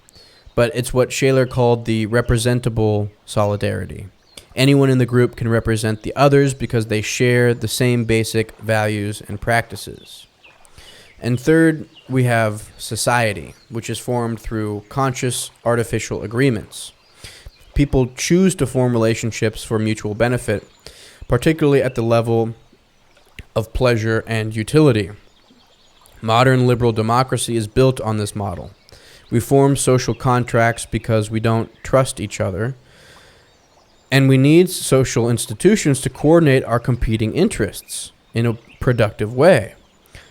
Speaker 1: but it's what Scheler called the representable solidarity. Anyone in the group can represent the others because they share the same basic values and practices. And third, we have society, which is formed through conscious artificial agreements. People choose to form relationships for mutual benefit, particularly at the level of pleasure and utility. Modern liberal democracy is built on this model. We form social contracts because we don't trust each other, and we need social institutions to coordinate our competing interests in a productive way.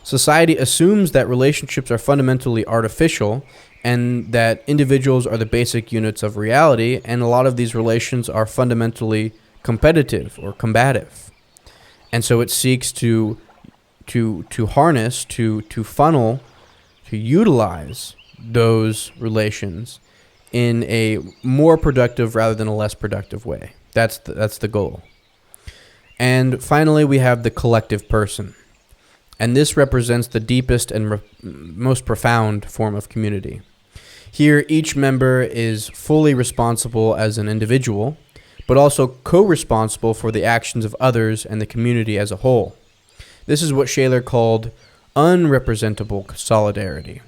Speaker 1: Society assumes that relationships are fundamentally artificial and that individuals are the basic units of reality, and a lot of these relations are fundamentally competitive or combative. And so it seeks to harness, to funnel, to utilize those relations in a more productive rather than a less productive way. That's the goal. And finally, we have the collective person. And this represents the deepest and most profound form of community. Here, each member is fully responsible as an individual, but also co-responsible for the actions of others and the community as a whole. This is what Scheler called unrepresentable solidarity.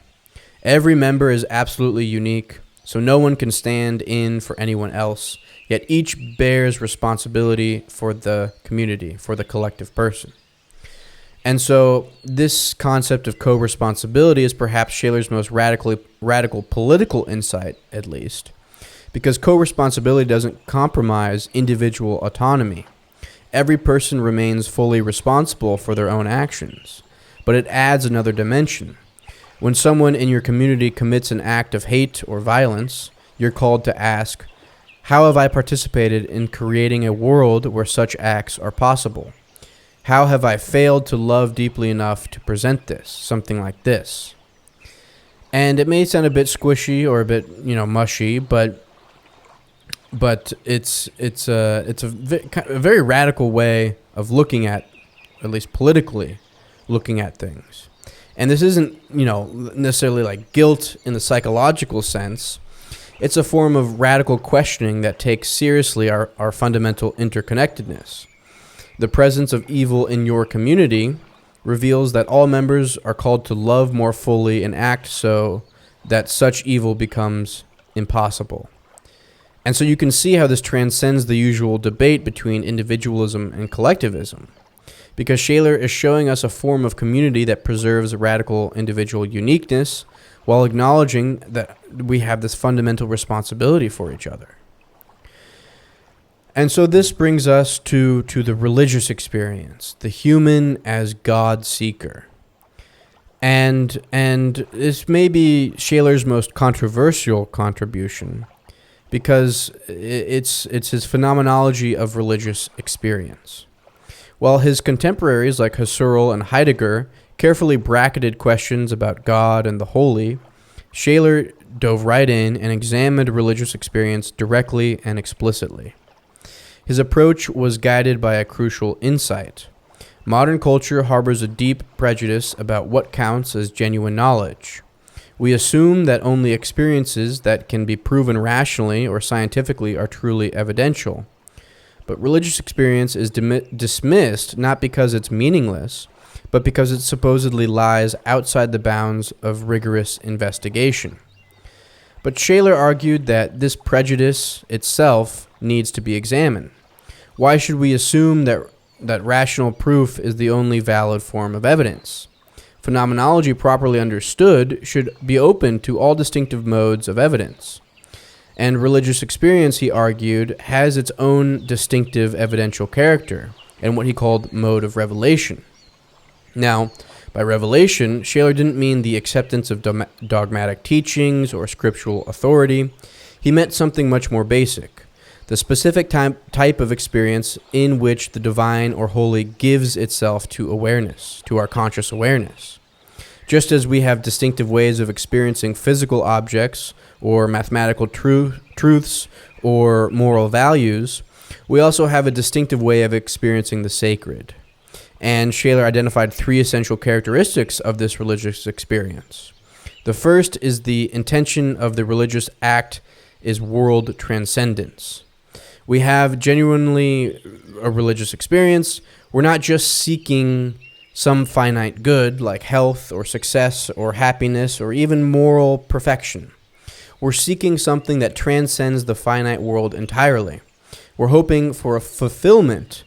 Speaker 1: Every member is absolutely unique, so no one can stand in for anyone else, yet each bears responsibility for the community, for the collective person. And so this concept of co-responsibility is perhaps Scheler's most radical political insight, at least, because co-responsibility doesn't compromise individual autonomy. Every person remains fully responsible for their own actions, but it adds another dimension. When someone in your community commits an act of hate or violence, you're called to ask, how have I participated in creating a world where such acts are possible? How have I failed to love deeply enough to present this, something like this? And it may sound a bit squishy or a bit, mushy, but it's a very radical way of looking at least politically, looking at things. And this isn't, necessarily like guilt in the psychological sense. It's a form of radical questioning that takes seriously our fundamental interconnectedness. The presence of evil in your community reveals that all members are called to love more fully and act so that such evil becomes impossible. And so you can see how this transcends the usual debate between individualism and collectivism, because Scheler is showing us a form of community that preserves radical individual uniqueness while acknowledging that we have this fundamental responsibility for each other. And so this brings us to the religious experience, the human as God seeker. And this may be Scheler's most controversial contribution, because it's his phenomenology of religious experience. While his contemporaries like Husserl and Heidegger carefully bracketed questions about God and the holy, Scheler dove right in and examined religious experience directly and explicitly. His approach was guided by a crucial insight. Modern culture harbors a deep prejudice about what counts as genuine knowledge. We assume that only experiences that can be proven rationally or scientifically are truly evidential. But religious experience is dismissed not because it's meaningless, but because it supposedly lies outside the bounds of rigorous investigation. But Scheler argued that this prejudice itself needs to be examined. Why should we assume that rational proof is the only valid form of evidence? Phenomenology properly understood should be open to all distinctive modes of evidence. And religious experience, he argued, has its own distinctive evidential character and what he called mode of revelation. Now, by revelation, Scheler didn't mean the acceptance of dogmatic teachings or scriptural authority. He meant something much more basic, the specific type of experience in which the divine or holy gives itself to awareness, to our conscious awareness. Just as we have distinctive ways of experiencing physical objects or mathematical truths or moral values, we also have a distinctive way of experiencing the sacred. And Scheler identified three essential characteristics of this religious experience. The first is the intention of the religious act is world transcendence. We have genuinely a religious experience. We're not just seeking some finite good like health or success or happiness or even moral perfection. We're seeking something that transcends the finite world entirely. We're hoping for a fulfillment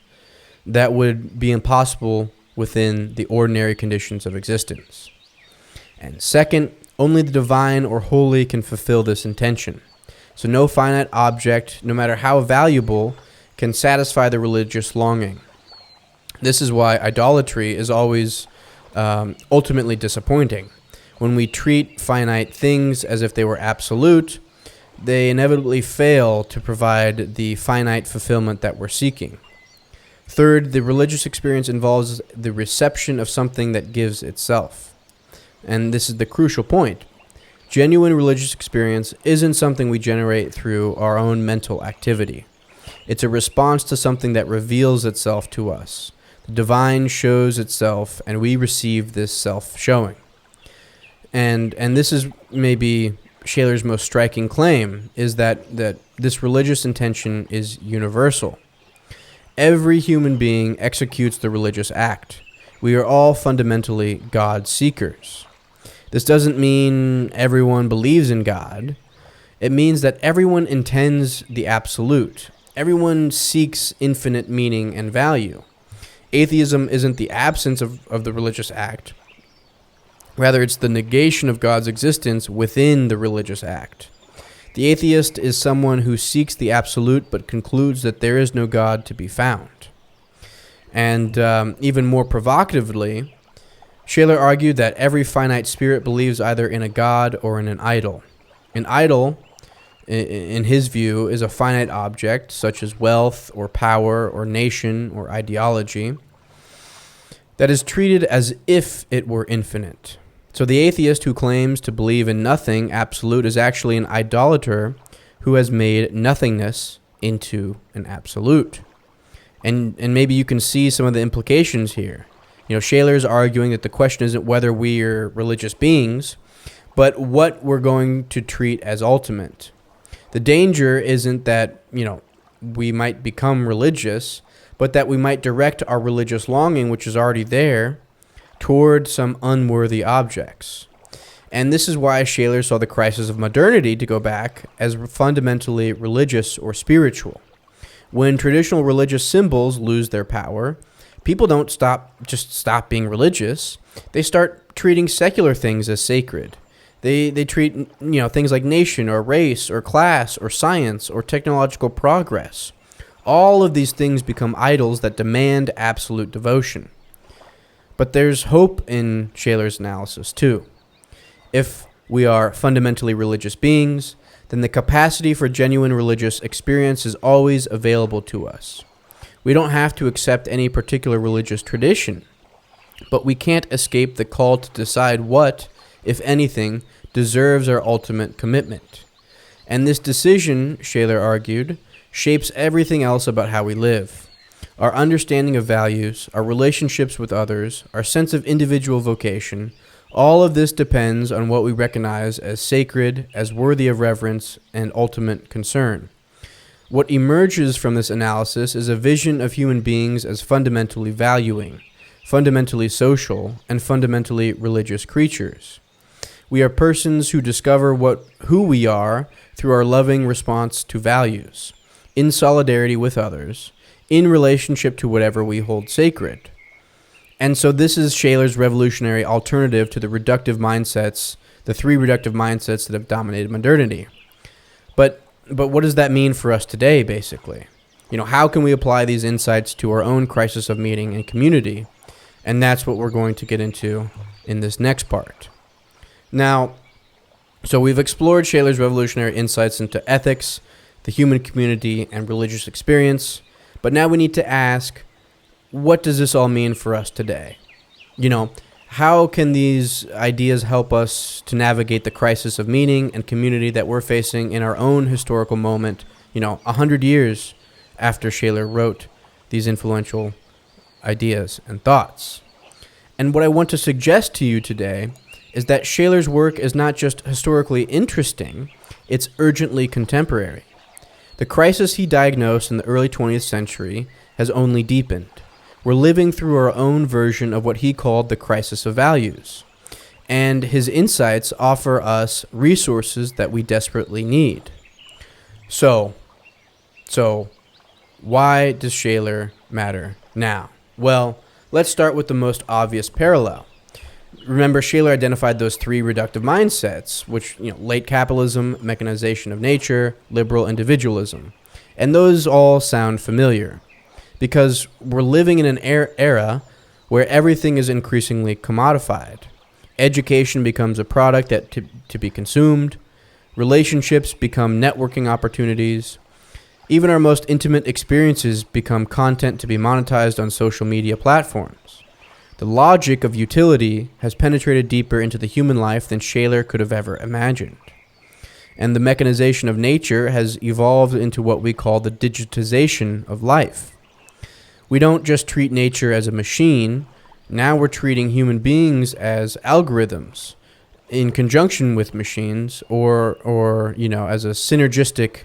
Speaker 1: that would be impossible within the ordinary conditions of existence. And second, only the divine or holy can fulfill this intention. So no finite object, no matter how valuable, can satisfy the religious longing. This is why idolatry is always ultimately disappointing. When we treat finite things as if they were absolute, they inevitably fail to provide the finite fulfillment that we're seeking. Third, the religious experience involves the reception of something that gives itself. And this is the crucial point. Genuine religious experience isn't something we generate through our own mental activity. It's a response to something that reveals itself to us. The divine shows itself, and we receive this self-showing. And this is maybe Scheler's most striking claim, is that this religious intention is universal. Every human being executes the religious act. We are all fundamentally God seekers. This doesn't mean everyone believes in God. It means that everyone intends the absolute. Everyone seeks infinite meaning and value. Atheism isn't the absence of the religious act. Rather, it's the negation of God's existence within the religious act. The atheist is someone who seeks the absolute but concludes that there is no God to be found. And even more provocatively, Scheler argued that every finite spirit believes either in a God or in an idol. An idol, in his view, is a finite object, such as wealth or power or nation or ideology, that is treated as if it were infinite. So the atheist who claims to believe in nothing absolute is actually an idolater who has made nothingness into an absolute. And maybe you can see some of the implications here. Scheler's arguing that the question isn't whether we are religious beings, but what we're going to treat as ultimate. The danger isn't that, we might become religious, but that we might direct our religious longing, which is already there, toward some unworthy objects. And this is why Scheler saw the crisis of modernity, to go back, as fundamentally religious or spiritual. When traditional religious symbols lose their power, people don't stop being religious. They start treating secular things as sacred. They treat things like nation or race or class or science or technological progress. All of these things become idols that demand absolute devotion. But there's hope in Scheler's analysis too. If we are fundamentally religious beings, then the capacity for genuine religious experience is always available to us. We don't have to accept any particular religious tradition, but we can't escape the call to decide what, if anything, deserves our ultimate commitment. And this decision, Scheler argued, shapes everything else about how we live. Our understanding of values, our relationships with others, our sense of individual vocation, all of this depends on what we recognize as sacred, as worthy of reverence, and ultimate concern. What emerges from this analysis is a vision of human beings as fundamentally valuing, fundamentally social, and fundamentally religious creatures. We are persons who discover who we are through our loving response to values, in solidarity with others, in relationship to whatever we hold sacred. And so this is Scheler's revolutionary alternative to the reductive mindsets, the three reductive mindsets that have dominated modernity. But what does that mean for us today, basically? How can we apply these insights to our own crisis of meaning and community? And that's what we're going to get into in this next part. Now, so we've explored Scheler's revolutionary insights into ethics, the human community, and religious experience. But now we need to ask, what does this all mean for us today? How can these ideas help us to navigate the crisis of meaning and community that we're facing in our own historical moment, 100 years after Scheler wrote these influential ideas and thoughts? And what I want to suggest to you today is that Scheler's work is not just historically interesting, it's urgently contemporary. The crisis he diagnosed in the early 20th century has only deepened. We're living through our own version of what he called the crisis of values. And his insights offer us resources that we desperately need. So why does Scheler matter now? Well, let's start with the most obvious parallel. Remember, Scheler identified those three reductive mindsets, which, late capitalism, mechanization of nature, liberal individualism. And those all sound familiar, because we're living in an era where everything is increasingly commodified. Education becomes a product to be consumed. Relationships become networking opportunities. Even our most intimate experiences become content to be monetized on social media platforms. The logic of utility has penetrated deeper into the human life than Scheler could have ever imagined. And the mechanization of nature has evolved into what we call the digitization of life. We don't just treat nature as a machine. Now we're treating human beings as algorithms in conjunction with machines or as a synergistic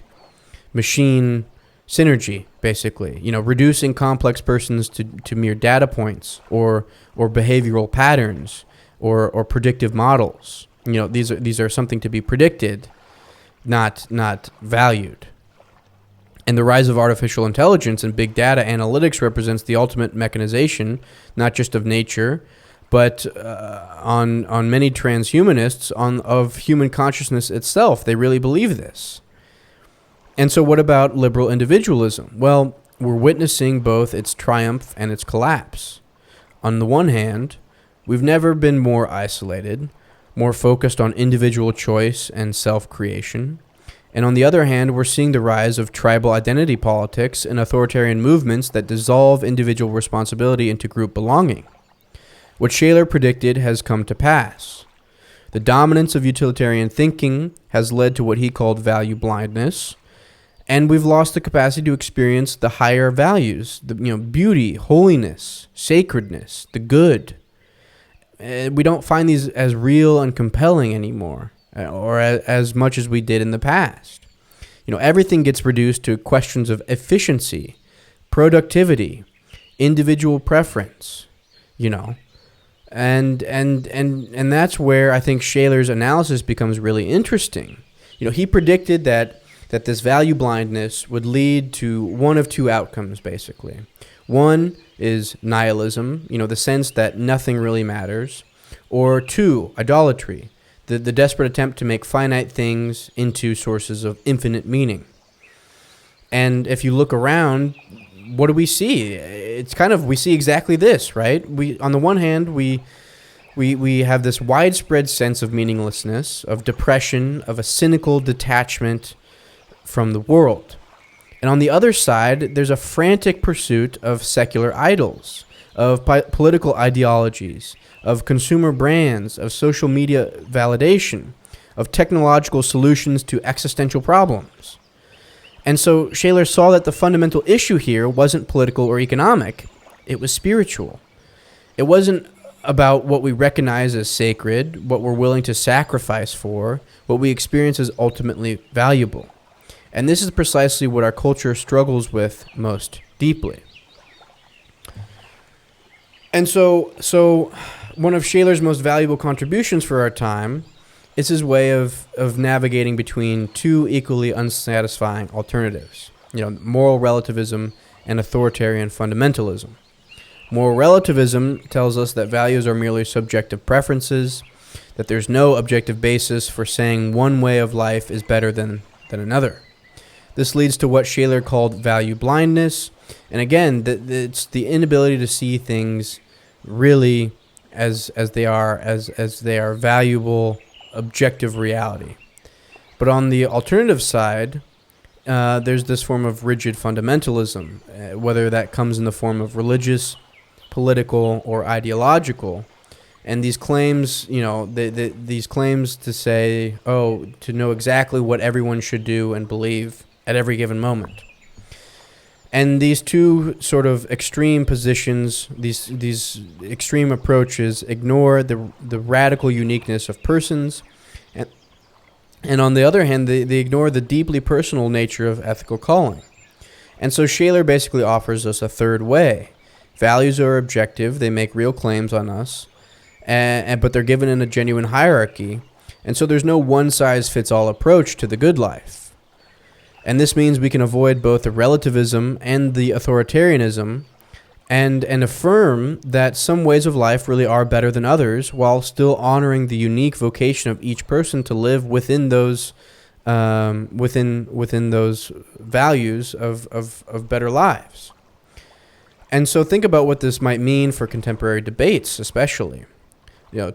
Speaker 1: machine synergy, basically. Reducing complex persons to mere data points or behavioral patterns or predictive models. These are something to be predicted, not valued. And the rise of artificial intelligence and big data analytics represents the ultimate mechanization, not just of nature, but on many transhumanists of human consciousness itself. They really believe this. And so what about liberal individualism? Well, we're witnessing both its triumph and its collapse. On the one hand, we've never been more isolated, more focused on individual choice and self-creation. And on the other hand, we're seeing the rise of tribal identity politics and authoritarian movements that dissolve individual responsibility into group belonging. What Scheler predicted has come to pass. The dominance of utilitarian thinking has led to what he called value blindness, and we've lost the capacity to experience the higher values, beauty, holiness, sacredness, the good. We don't find these as real and compelling anymore, or as much as we did in the past. Everything gets reduced to questions of efficiency, productivity, individual preference, and that's where I think Scheler's analysis becomes really interesting. He predicted that this value blindness would lead to one of two outcomes, basically. One is nihilism, the sense that nothing really matters, or two, idolatry, the desperate attempt to make finite things into sources of infinite meaning. And if you look around, what do we see? We see exactly this, right? On the one hand, we have this widespread sense of meaninglessness, of depression, of a cynical detachment from the world. And on the other side, there's a frantic pursuit of secular idols, of political ideologies, of consumer brands, of social media validation, of technological solutions to existential problems. And so Scheler saw that the fundamental issue here wasn't political or economic, it was spiritual. It wasn't about what we recognize as sacred, what we're willing to sacrifice for, what we experience as ultimately valuable. And this is precisely what our culture struggles with most deeply. And so one of Scheler's most valuable contributions for our time is his way of navigating between two equally unsatisfying alternatives, moral relativism and authoritarian fundamentalism. Moral relativism tells us that values are merely subjective preferences, that there's no objective basis for saying one way of life is better than another. This leads to what Scheler called value blindness, and again, it's the inability to see things really as they are valuable, objective reality. But on the alternative side, there's this form of rigid fundamentalism, whether that comes in the form of religious, political, or ideological. And these claims, these claims to say, to know exactly what everyone should do and believe at every given moment. And these two sort of extreme positions, these extreme approaches ignore the radical uniqueness of persons, and on the other hand, they ignore the deeply personal nature of ethical calling. And so Scheler basically offers us a third way. Values are objective, they make real claims on us, but they're given in a genuine hierarchy, and so there's no one-size-fits-all approach to the good life. And this means we can avoid both the relativism and the authoritarianism and affirm that some ways of life really are better than others while still honoring the unique vocation of each person to live within those within those values of better lives. And so think about what this might mean for contemporary debates, especially.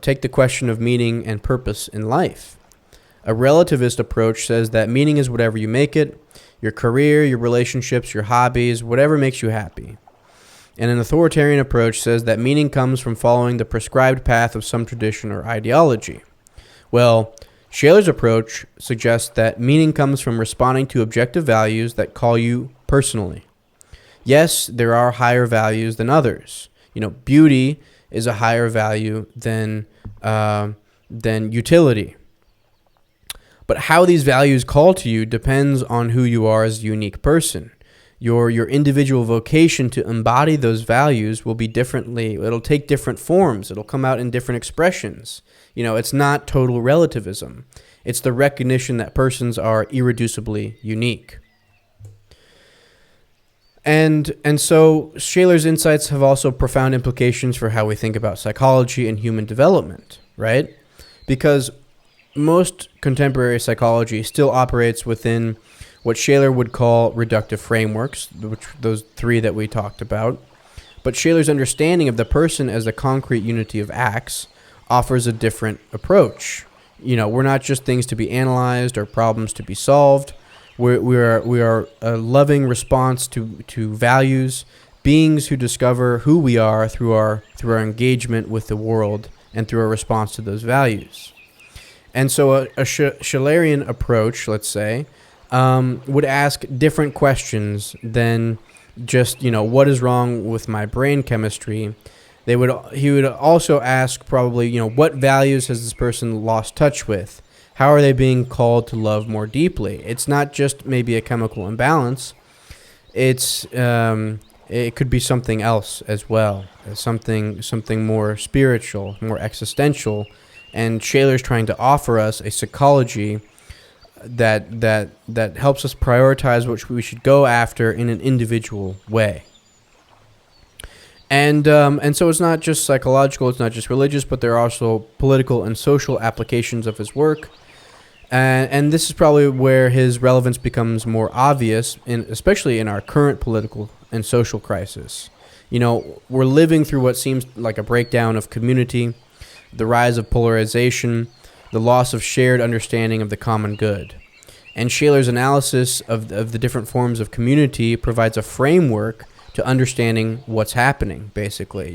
Speaker 1: Take the question of meaning and purpose in life. A relativist approach says that meaning is whatever you make it, your career, your relationships, your hobbies, whatever makes you happy. And an authoritarian approach says that meaning comes from following the prescribed path of some tradition or ideology. Well, Scheler's approach suggests that meaning comes from responding to objective values that call you personally. Yes, there are higher values than others. Beauty is a higher value than utility. But how these values call to you depends on who you are as a unique person. Your individual vocation to embody those values will be differently. It'll take different forms. It'll come out in different expressions. It's not total relativism. It's the recognition that persons are irreducibly unique. And so Scheler's insights have also profound implications for how we think about psychology and human development, right? Because most contemporary psychology still operates within what Scheler would call reductive frameworks, which those three that we talked about. But Scheler's understanding of the person as a concrete unity of acts offers a different approach. We're not just things to be analyzed or problems to be solved. We are a loving response to values, beings who discover who we are through our engagement with the world and through our response to those values. And so a Schelerian approach, let's say, would ask different questions than just, what is wrong with my brain chemistry. He would also ask probably, what values has this person lost touch with? How are they being called to love more deeply? It's not just maybe a chemical imbalance. It could be something else as well, something more spiritual, more existential. And Scheler's trying to offer us a psychology that helps us prioritize what we should go after in an individual way. And so it's not just psychological, it's not just religious, but there are also political and social applications of his work. And this is probably where his relevance becomes more obvious, especially in our current political and social crisis. We're living through what seems like a breakdown of community, the rise of polarization, the loss of shared understanding of the common good. And Scheler's analysis of the different forms of community provides a framework to understanding what's happening, basically.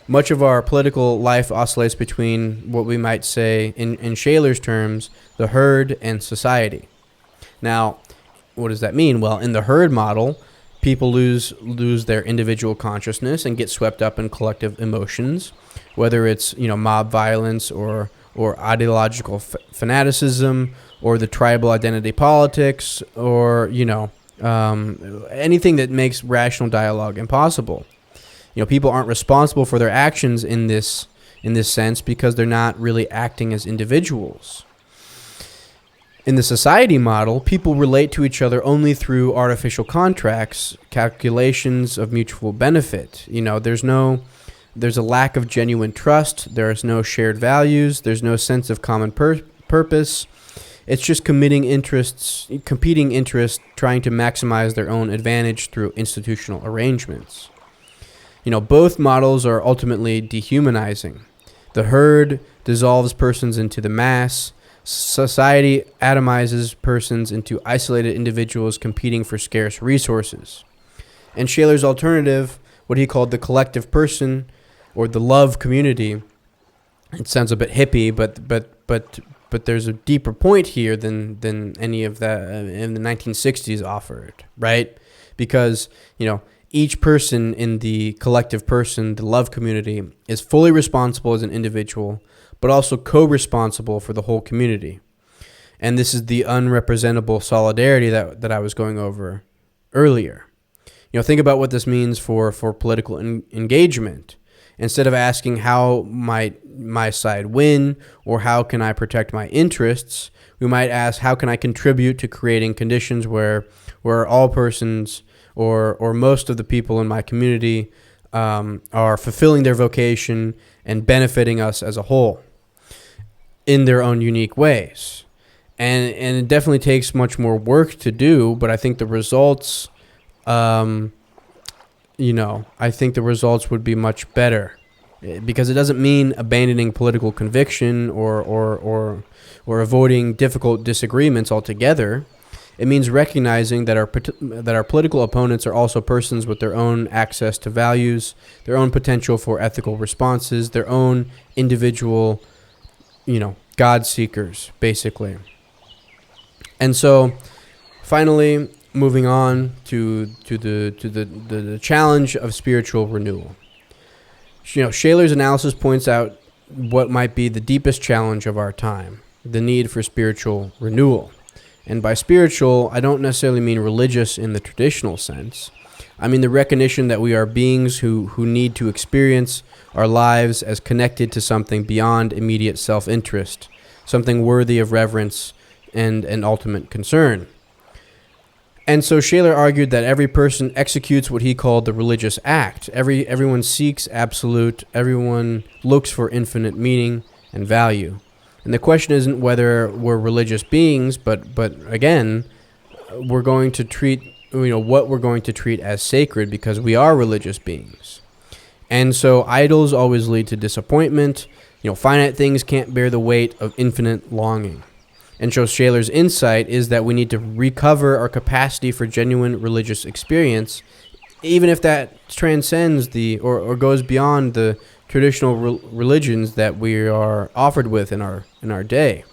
Speaker 1: Much of our political life oscillates between what we might say, in Scheler's terms, the herd and society. Now, what does that mean? Well, in the herd model, people lose their individual consciousness and get swept up in collective emotions, whether it's mob violence or ideological fanaticism or the tribal identity politics or anything that makes rational dialogue impossible. People aren't responsible for their actions in this sense because they're not really acting as individuals. In the society model, people relate to each other only through artificial contracts, calculations of mutual benefit. There's a lack of genuine trust. There's no shared values. There's no sense of common purpose. It's just competing interests, trying to maximize their own advantage through institutional arrangements. Both models are ultimately dehumanizing. The herd dissolves persons into the mass. Society atomizes persons into isolated individuals competing for scarce resources. And Scheler's alternative, what he called the collective person or the love community, it sounds a bit hippie, but there's a deeper point here than any of that in the 1960s offered, right? Because, each person in the collective person, the love community, is fully responsible as an individual, but also co-responsible for the whole community. And this is the unrepresentable solidarity that I was going over earlier. Think about what this means for political engagement. Instead of asking how might my side win or how can I protect my interests, we might ask how can I contribute to creating conditions where all persons or most of the people in my community are fulfilling their vocation and benefiting us as a whole in their own unique ways. And it definitely takes much more work to do, but I think the results, I think the results would be much better, because it doesn't mean abandoning political conviction or avoiding difficult disagreements altogether. It means recognizing that our political opponents are also persons with their own access to values, their own potential for ethical responses, their own individual, God seekers, basically. And so, finally, moving on to the challenge of spiritual renewal. Scheler's analysis points out what might be the deepest challenge of our time: the need for spiritual renewal. And by spiritual, I don't necessarily mean religious in the traditional sense. I mean the recognition that we are beings who need to experience our lives as connected to something beyond immediate self-interest, something worthy of reverence and ultimate concern. And so Scheler argued that every person executes what he called the religious act. Everyone seeks absolute, everyone looks for infinite meaning and value. And the question isn't whether we're religious beings, but again, we're going to treat, what we're going to treat as sacred because we are religious beings. And so idols always lead to disappointment. Finite things can't bear the weight of infinite longing. And so Scheler's insight is that we need to recover our capacity for genuine religious experience, even if that transcends or goes beyond the traditional religions that we are offered with in our day,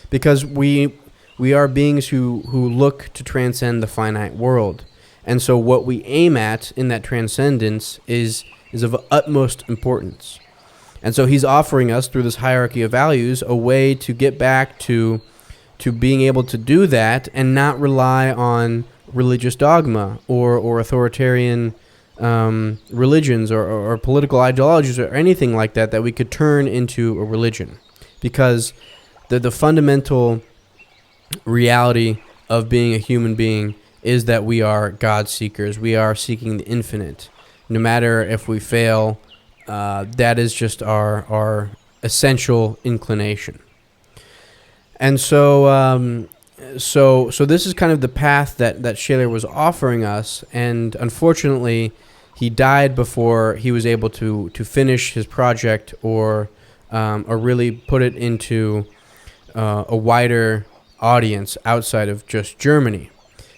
Speaker 1: because we are beings who look to transcend the finite world, and so what we aim at in that transcendence is of utmost importance. And so he's offering us through this hierarchy of values a way to get back to being able to do that and not rely on religious dogma or authoritarian religions or political ideologies or anything like that we could turn into a religion. Because the fundamental reality of being a human being is that we are God seekers. We are seeking the infinite. No matter if we fail, that is just our essential inclination. And so this is kind of the path that Scheler was offering us, and unfortunately, he died before he was able to finish his project or really put it into a wider audience outside of just Germany.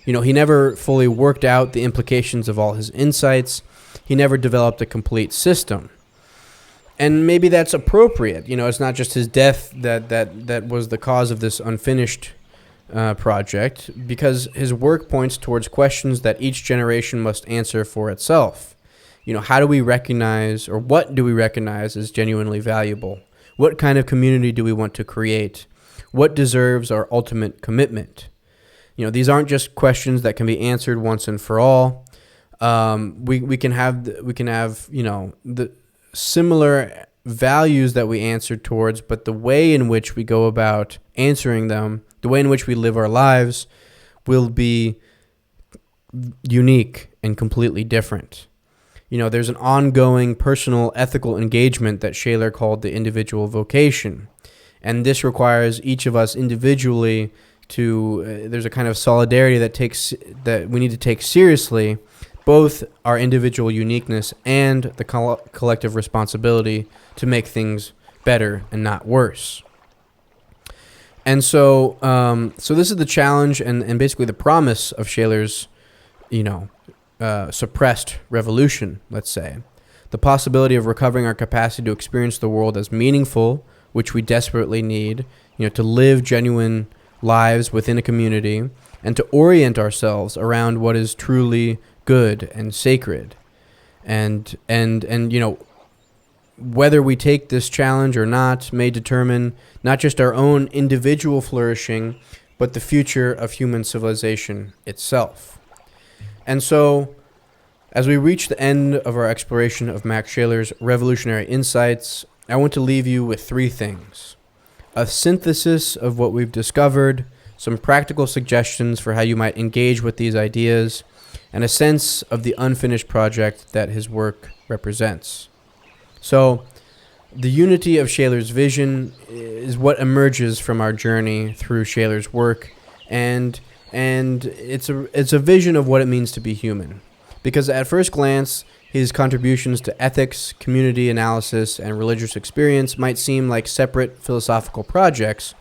Speaker 1: He never fully worked out the implications of all his insights. He never developed a complete system. And maybe that's appropriate. It's not just his death that was the cause of this unfinished project, because his work points towards questions that each generation must answer for itself. How do we recognize, or what do we recognize as genuinely valuable? What kind of community do we want to create? What deserves our ultimate commitment? These aren't just questions that can be answered once and for all. We can have the similar values that we answer towards, but the way in which we go about answering them, the way in which we live our lives, will be unique and completely different. There's an ongoing personal ethical engagement that Scheler called the individual vocation, and this requires each of us individually to there's a kind of solidarity that we need to take seriously, both our individual uniqueness and the collective responsibility to make things better and not worse. And so this is the challenge and basically the promise of Scheler's, suppressed revolution, let's say. The possibility of recovering our capacity to experience the world as meaningful, which we desperately need, to live genuine lives within a community, and to orient ourselves around what is truly good and sacred. And whether we take this challenge or not may determine not just our own individual flourishing, but the future of human civilization itself. And so, as we reach the end of our exploration of Max Scheler's revolutionary insights, I want to leave you with three things: a synthesis of what we've discovered, some practical suggestions for how you might engage with these ideas, and a sense of the unfinished project that his work represents. So, the unity of Scheler's vision is what emerges from our journey through Scheler's work, and it's a vision of what it means to be human. Because at first glance, his contributions to ethics, community analysis, and religious experience might seem like separate philosophical projects,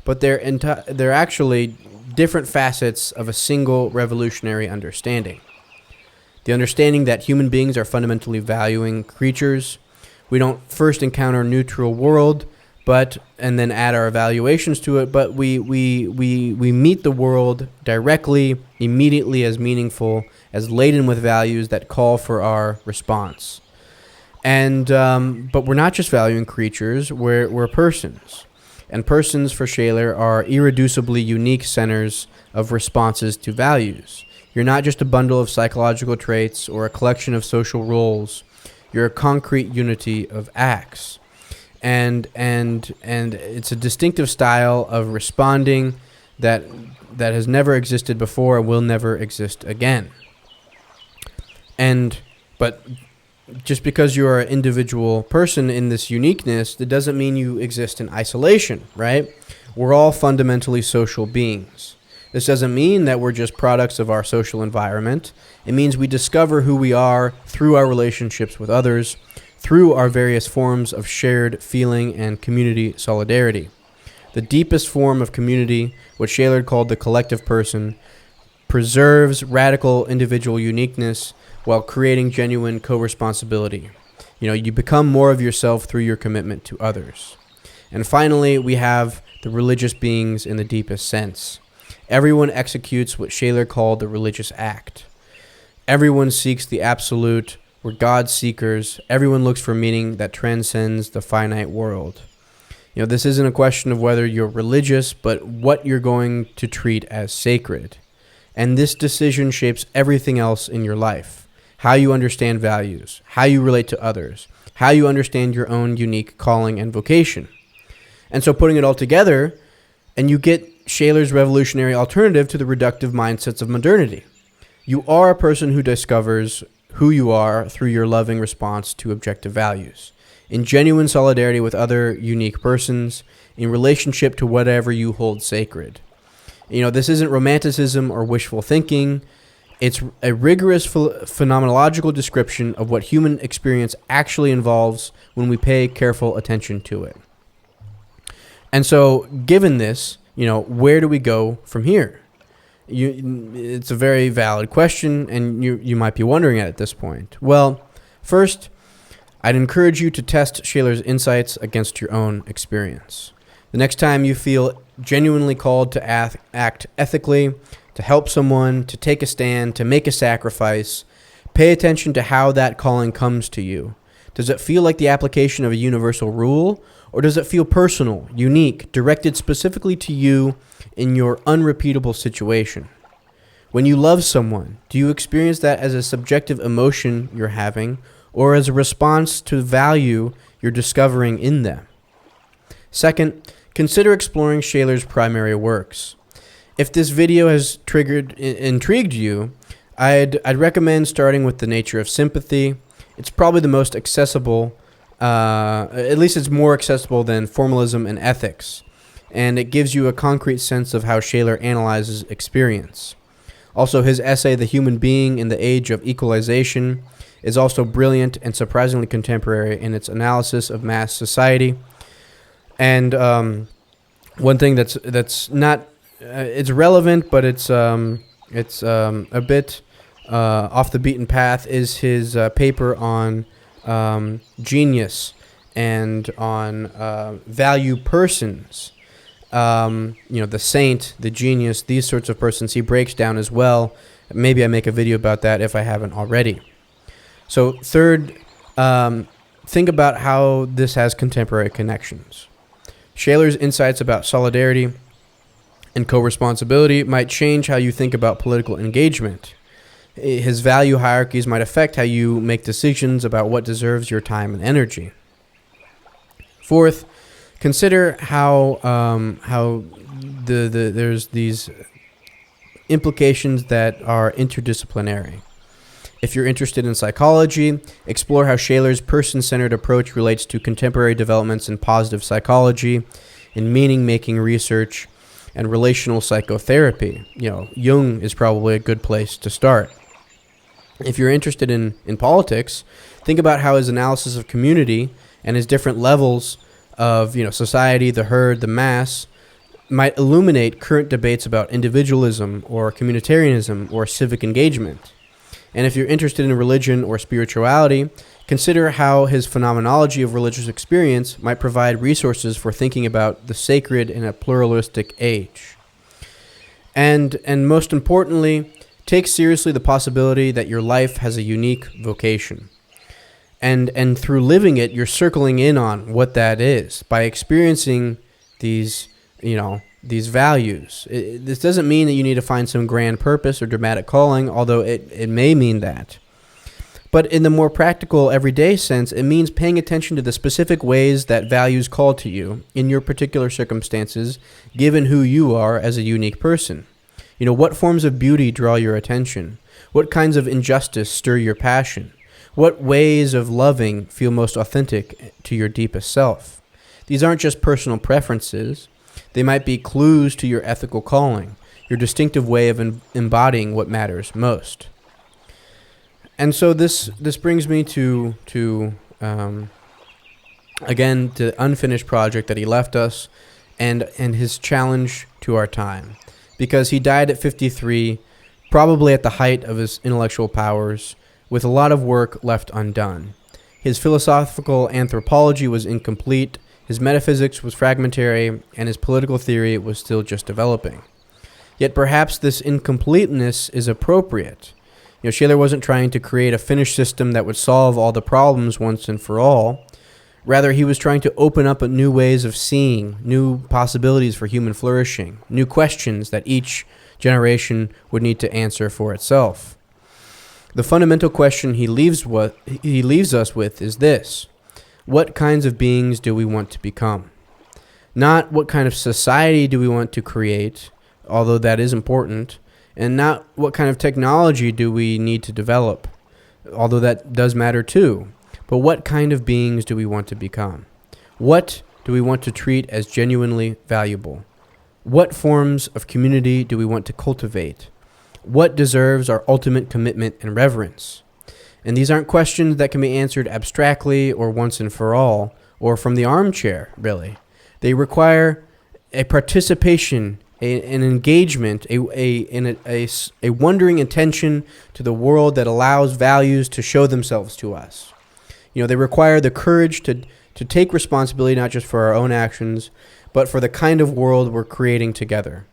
Speaker 1: but they're actually different facets of a single revolutionary understanding. The understanding that human beings are fundamentally valuing creatures. We don't first encounter a neutral world, and then add our evaluations to it, but we meet the world directly, immediately, as meaningful, as laden with values that call for our response. And but we're not just valuing creatures, we're persons. And persons, for Scheler, are irreducibly unique centers of responses to values. You're not just a bundle of psychological traits or a collection of social roles. You're a concrete unity of acts. And it's a distinctive style of responding that has never existed before and will never exist again. But just because you're an individual person in this uniqueness, that doesn't mean you exist in isolation, right? We're all fundamentally social beings. This doesn't mean that we're just products of our social environment. It means we discover who we are through our relationships with others, through our various forms of shared feeling and community solidarity. The deepest form of community, what Scheler called the collective person, preserves radical individual uniqueness while creating genuine co-responsibility. You become more of yourself through your commitment to others. And finally, we have the religious beings in the deepest sense. Everyone executes what Scheler called the religious act. Everyone seeks the absolute. We're God seekers. Everyone looks for meaning that transcends the finite world. This isn't a question of whether you're religious, but what you're going to treat as sacred. And this decision shapes everything else in your life. How you understand values, how you relate to others, how you understand your own unique calling and vocation. And so putting it all together, and you get Scheler's revolutionary alternative to the reductive mindsets of modernity. You are a person who discovers who you are through your loving response to objective values, in genuine solidarity with other unique persons, in relationship to whatever you hold sacred. This isn't romanticism or wishful thinking. It's a rigorous phenomenological description of what human experience actually involves when we pay careful attention to it. And so, given this, where do we go from here? It's a very valid question, and you might be wondering at this point. Well, first, I'd encourage you to test Scheler's insights against your own experience. The next time you feel genuinely called to act ethically, to help someone, to take a stand, to make a sacrifice, pay attention to how that calling comes to you. Does it feel like the application of a universal rule, or does it feel personal, unique, directed specifically to you in your unrepeatable situation? When you love someone, do you experience that as a subjective emotion you're having, or as a response to value you're discovering in them? Second, consider exploring Scheler's primary works. If this video has intrigued you, I'd recommend starting with The Nature of Sympathy. It's probably the most accessible, at least it's more accessible than Formalism and Ethics, and it gives you a concrete sense of how Scheler analyzes experience. Also, his essay, The Human Being in the Age of Equalization, is also brilliant and surprisingly contemporary in its analysis of mass society. And one thing that's not it's relevant, but it's a bit off the beaten path is his paper on genius and on value persons. The saint, the genius, these sorts of persons he breaks down as well. Maybe I make a video about that if I haven't already. So third, think about how this has contemporary connections. Scheler's insights about solidarity and co-responsibility might change how you think about political engagement. His value hierarchies might affect how you make decisions about what deserves your time and energy. Fourth, consider how there's these implications that are interdisciplinary. If you're interested in psychology, explore how Scheler's person-centered approach relates to contemporary developments in positive psychology, in meaning-making research, and relational psychotherapy. Jung is probably a good place to start. If you're interested in politics, think about how his analysis of community and his different levels of society, the herd, the mass, might illuminate current debates about individualism or communitarianism or civic engagement. And if you're interested in religion or spirituality, consider how his phenomenology of religious experience might provide resources for thinking about the sacred in a pluralistic age. And most importantly, take seriously the possibility that your life has a unique vocation. And through living it, you're circling in on what that is by experiencing these, these values. This doesn't mean that you need to find some grand purpose or dramatic calling, although it may mean that. But in the more practical, everyday sense, it means paying attention to the specific ways that values call to you in your particular circumstances, given who you are as a unique person. What forms of beauty draw your attention? What kinds of injustice stir your passion? What ways of loving feel most authentic to your deepest self? These aren't just personal preferences. They might be clues to your ethical calling, your distinctive way of embodying what matters most. And so this brings me to again, the unfinished project that he left us and his challenge to our time. Because he died at 53, probably at the height of his intellectual powers, with a lot of work left undone. His philosophical anthropology was incomplete, his metaphysics was fragmentary, and his political theory was still just developing. Yet perhaps this incompleteness is appropriate. Scheler wasn't trying to create a finished system that would solve all the problems once and for all. Rather, he was trying to open up new ways of seeing, new possibilities for human flourishing, new questions that each generation would need to answer for itself. The fundamental question he leaves us with is this: what kinds of beings do we want to become? Not what kind of society do we want to create, although that is important, and not what kind of technology do we need to develop, although that does matter too. But what kind of beings do we want to become? What do we want to treat as genuinely valuable? What forms of community do we want to cultivate? What deserves our ultimate commitment and reverence? And these aren't questions that can be answered abstractly or once and for all, or from the armchair, really. They require a participation, an engagement, a wondering attention to the world that allows values to show themselves to us. They require the courage to take responsibility not just for our own actions, but for the kind of world we're creating together.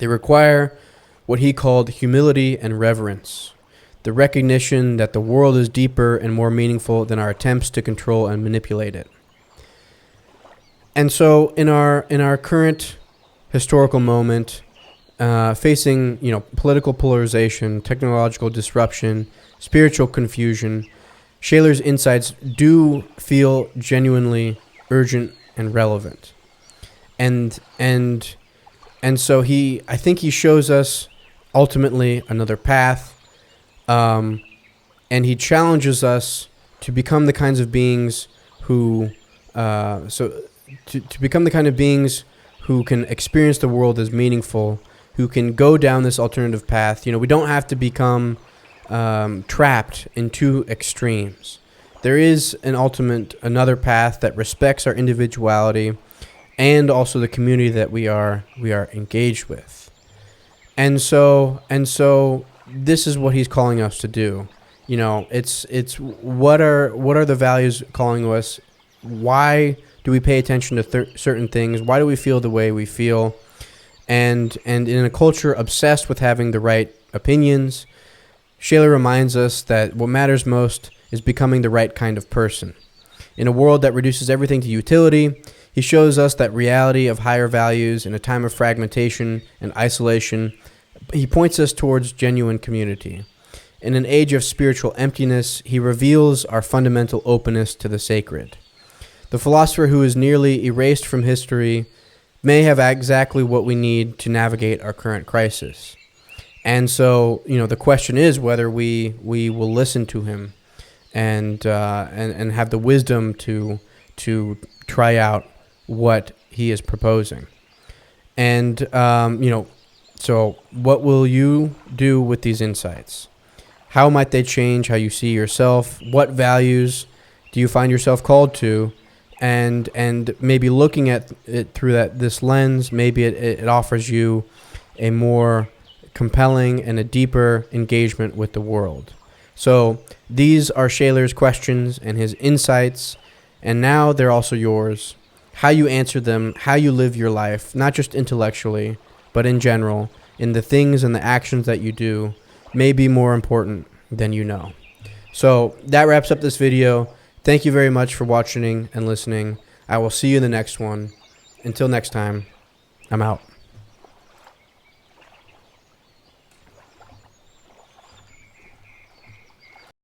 Speaker 1: They require what he called humility and reverence, the recognition that the world is deeper and more meaningful than our attempts to control and manipulate it. And so in our current historical moment, facing political polarization, technological disruption, spiritual confusion, Scheler's insights do feel genuinely urgent and relevant. And so I think he shows us ultimately another path, and he challenges us to become the kinds of beings who to become the kind of beings who can experience the world as meaningful, who can go down this alternative path. We don't have to become trapped in two extremes. There is another path that respects our individuality and also the community that we are engaged with. And so this is what he's calling us to do. It's what are the values calling to us? Why do we pay attention to certain things? Why do we feel the way we feel? And in a culture obsessed with having the right opinions, Scheler reminds us that what matters most is becoming the right kind of person. In a world that reduces everything to utility, he shows us that reality of higher values in a time of fragmentation and isolation. He points us towards genuine community. In an age of spiritual emptiness, he reveals our fundamental openness to the sacred. The philosopher who is nearly erased from history may have exactly what we need to navigate our current crisis. And so, the question is whether we will listen to him and have the wisdom to try out what he is proposing. And so what will you do with these insights? How might they change how you see yourself? What values do you find yourself called to? And maybe looking at it through this lens, maybe it offers you a more compelling and a deeper engagement with the world. So these are Scheler's questions and his insights, and now they're also yours. How you answer them, how you live your life, not just intellectually, but in general, in the things and the actions that you do, may be more important than you know. So that wraps up this video. Thank you very much for watching and listening. I will see you in the next one. Until next time, I'm out.